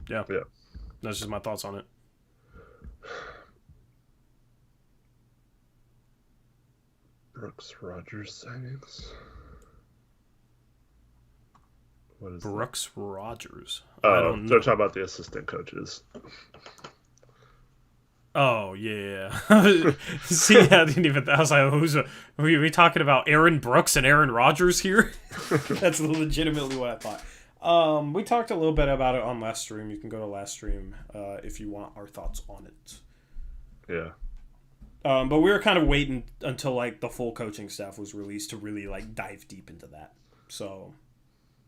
S1: yeah. That's just my thoughts on it.
S2: Brooks Rogers signings. What is
S1: Brooks Rogers?
S2: I don't know. They're talking about the assistant coaches.
S1: Oh, yeah. See, I didn't even... I was like, are we talking about Aaron Brooks and Aaron Rodgers here? That's legitimately what I thought. We talked a little bit about it on last stream. You can go to last stream if you want our thoughts on it.
S2: Yeah.
S1: But we were kind of waiting until like the full coaching staff was released to really like dive deep into that. So,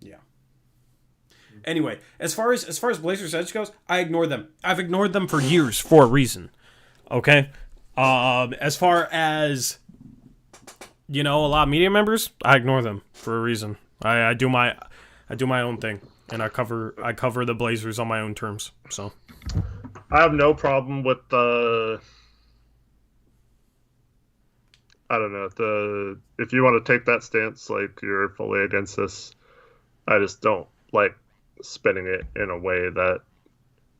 S1: yeah. Anyway, as far as Blazers Edge goes, I ignore them. I've ignored them for years for a reason. Okay? As far as a lot of media members, I ignore them for a reason. I do my own thing. and I cover the Blazers on my own terms. So
S2: I have no problem with the. I don't know, if you want to take that stance, like you're fully against this, I just don't like spinning it in a way that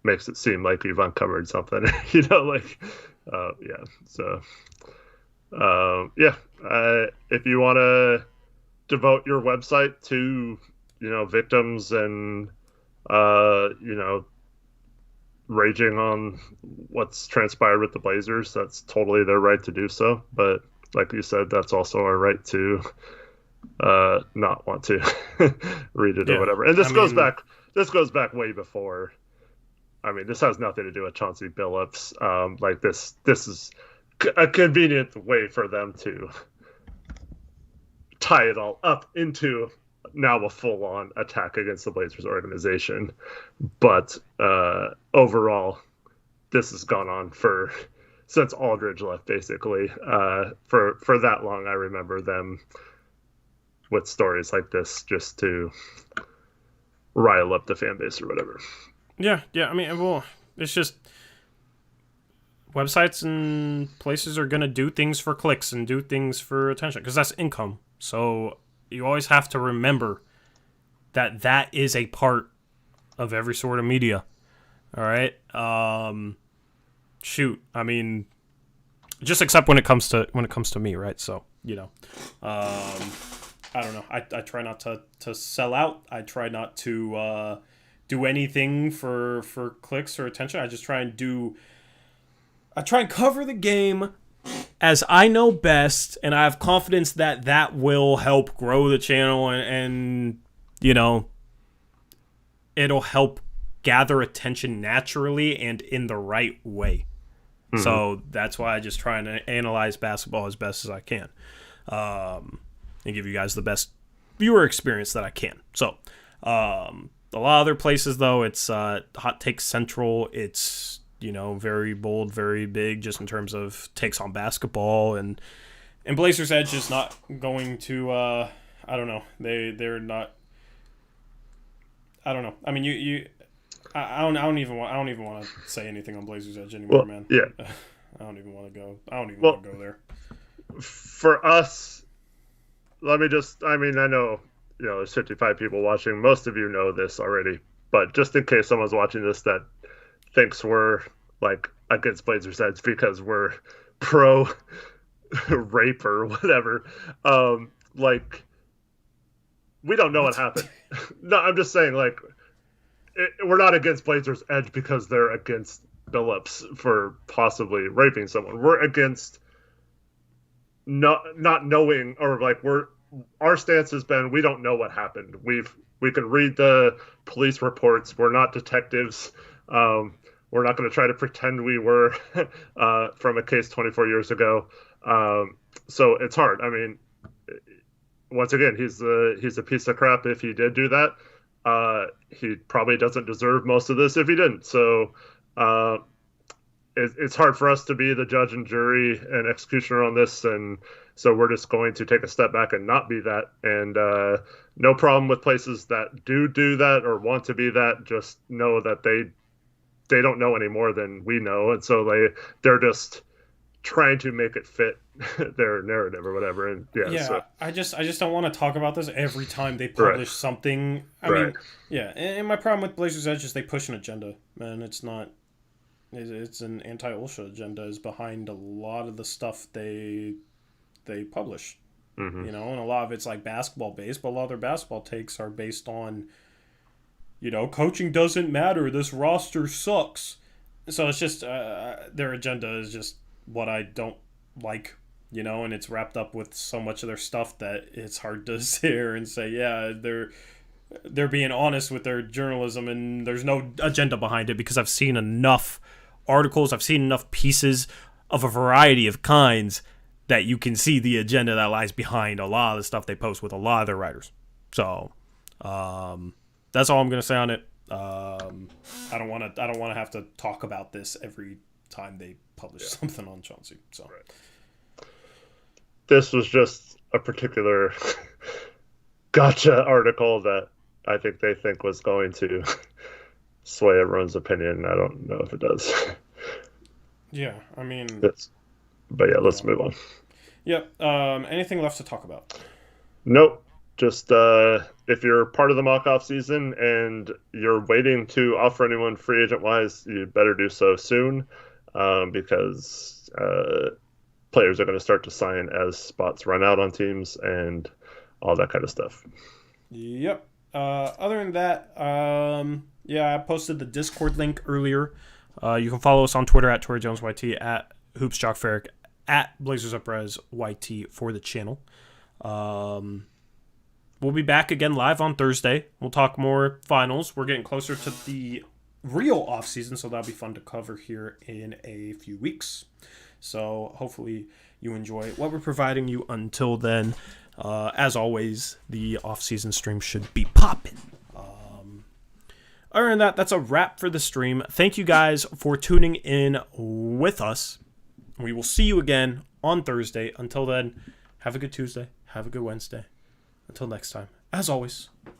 S2: makes it seem like you've uncovered something, like, yeah. So, yeah, if you want to devote your website to, victims and, raging on what's transpired with the Blazers, that's totally their right to do so. But like you said, that's also our right to not want to read it or whatever. And this goes back way before. I mean, this has nothing to do with Chauncey Billups. Like this is a convenient way for them to tie it all up into now a full-on attack against the Blazers organization. But overall, this has gone on since Aldridge left, basically. For that long, I remember them with stories like this just to rile up the fan base or whatever.
S1: Yeah. I mean, well, it's just websites and places are going to do things for clicks and do things for attention because that's income. So you always have to remember that is a part of every sort of media. All right? Shoot, I mean, just except when it comes to me, right? So, I don't know. I try not to sell out. I try not to do anything for clicks or attention. I just try and cover the game as I know best, and I have confidence that will help grow the channel and it'll help gather attention naturally and in the right way. Mm-hmm. So that's why I just try and analyze basketball as best as I can, and give you guys the best viewer experience that I can. So a lot of other places, though, it's Hot Take Central. It's very bold, very big, just in terms of takes on basketball, and Blazers Edge is not going to. I don't know. They're not. I don't know. I mean, I don't even want to say anything on Blazers Edge anymore, man.
S2: Yeah.
S1: I don't even want to go. I don't even want to go there.
S2: For us, let me just. I mean, I know there's 55 people watching. Most of you know this already, but just in case someone's watching this that thinks we're like against Blazers Edge because we're pro rape or whatever, like we don't know what happened. No, I'm just saying, like, we're not against Blazers Edge because they're against Billups for possibly raping someone. We're against not knowing, or like our stance has been we don't know what happened. We can read the police reports. We're not detectives. We're not going to try to pretend we were from a case 24 years ago. So it's hard. I mean, once again, he's a piece of crap if he did do that. He probably doesn't deserve most of this if he didn't. So it's hard for us to be the judge and jury and executioner on this. And so we're just going to take a step back and not be that. And no problem with places that do that or want to be that. Just know that they don't know any more than we know. And so they're just trying to make it fit their narrative or whatever. And so.
S1: I just don't want to talk about this every time they publish something. I mean, and my problem with Blazers Edge is they push an agenda, man. It's an anti-OSHA agenda is behind a lot of the stuff they publish. Mm-hmm. And a lot of it's like basketball based, but a lot of their basketball takes are based on coaching doesn't matter, this roster sucks. So it's just their agenda is just what I don't like, and it's wrapped up with so much of their stuff that it's hard to sit here and say, yeah, they're being honest with their journalism and there's no agenda behind it, because I've seen enough articles, I've seen enough pieces of a variety of kinds that you can see the agenda that lies behind a lot of the stuff they post with a lot of their writers. So that's all I'm going to say on it. I don't want to have to talk about this every time they publish something on Chauncey. So
S2: this was just a particular gotcha article that I think they think was going to sway everyone's opinion. I don't know if it does.
S1: Yeah, I mean,
S2: But yeah, let's
S1: yeah.
S2: move on.
S1: Yep. Anything left to talk about?
S2: Nope. Just if you're part of the mock-off season and you're waiting to offer anyone free agent wise, you better do so soon, because players are going to start to sign as spots run out on teams and all that kind of stuff.
S1: Yep. Other than that, yeah, I posted the Discord link earlier. You can follow us on Twitter at TorreyJonesYT, at HoopsJockFerrick, at BlazersUpResYT for the channel. We'll be back again live on Thursday. We'll talk more finals. We're getting closer to the real offseason, so that'll be fun to cover here in a few weeks. So hopefully you enjoy what we're providing you until then. As always, the off-season stream should be popping. Other than that, that's a wrap for the stream. Thank you guys for tuning in with us. We will see you again on Thursday. Until then, have a good Tuesday. Have a good Wednesday. Until next time, as always,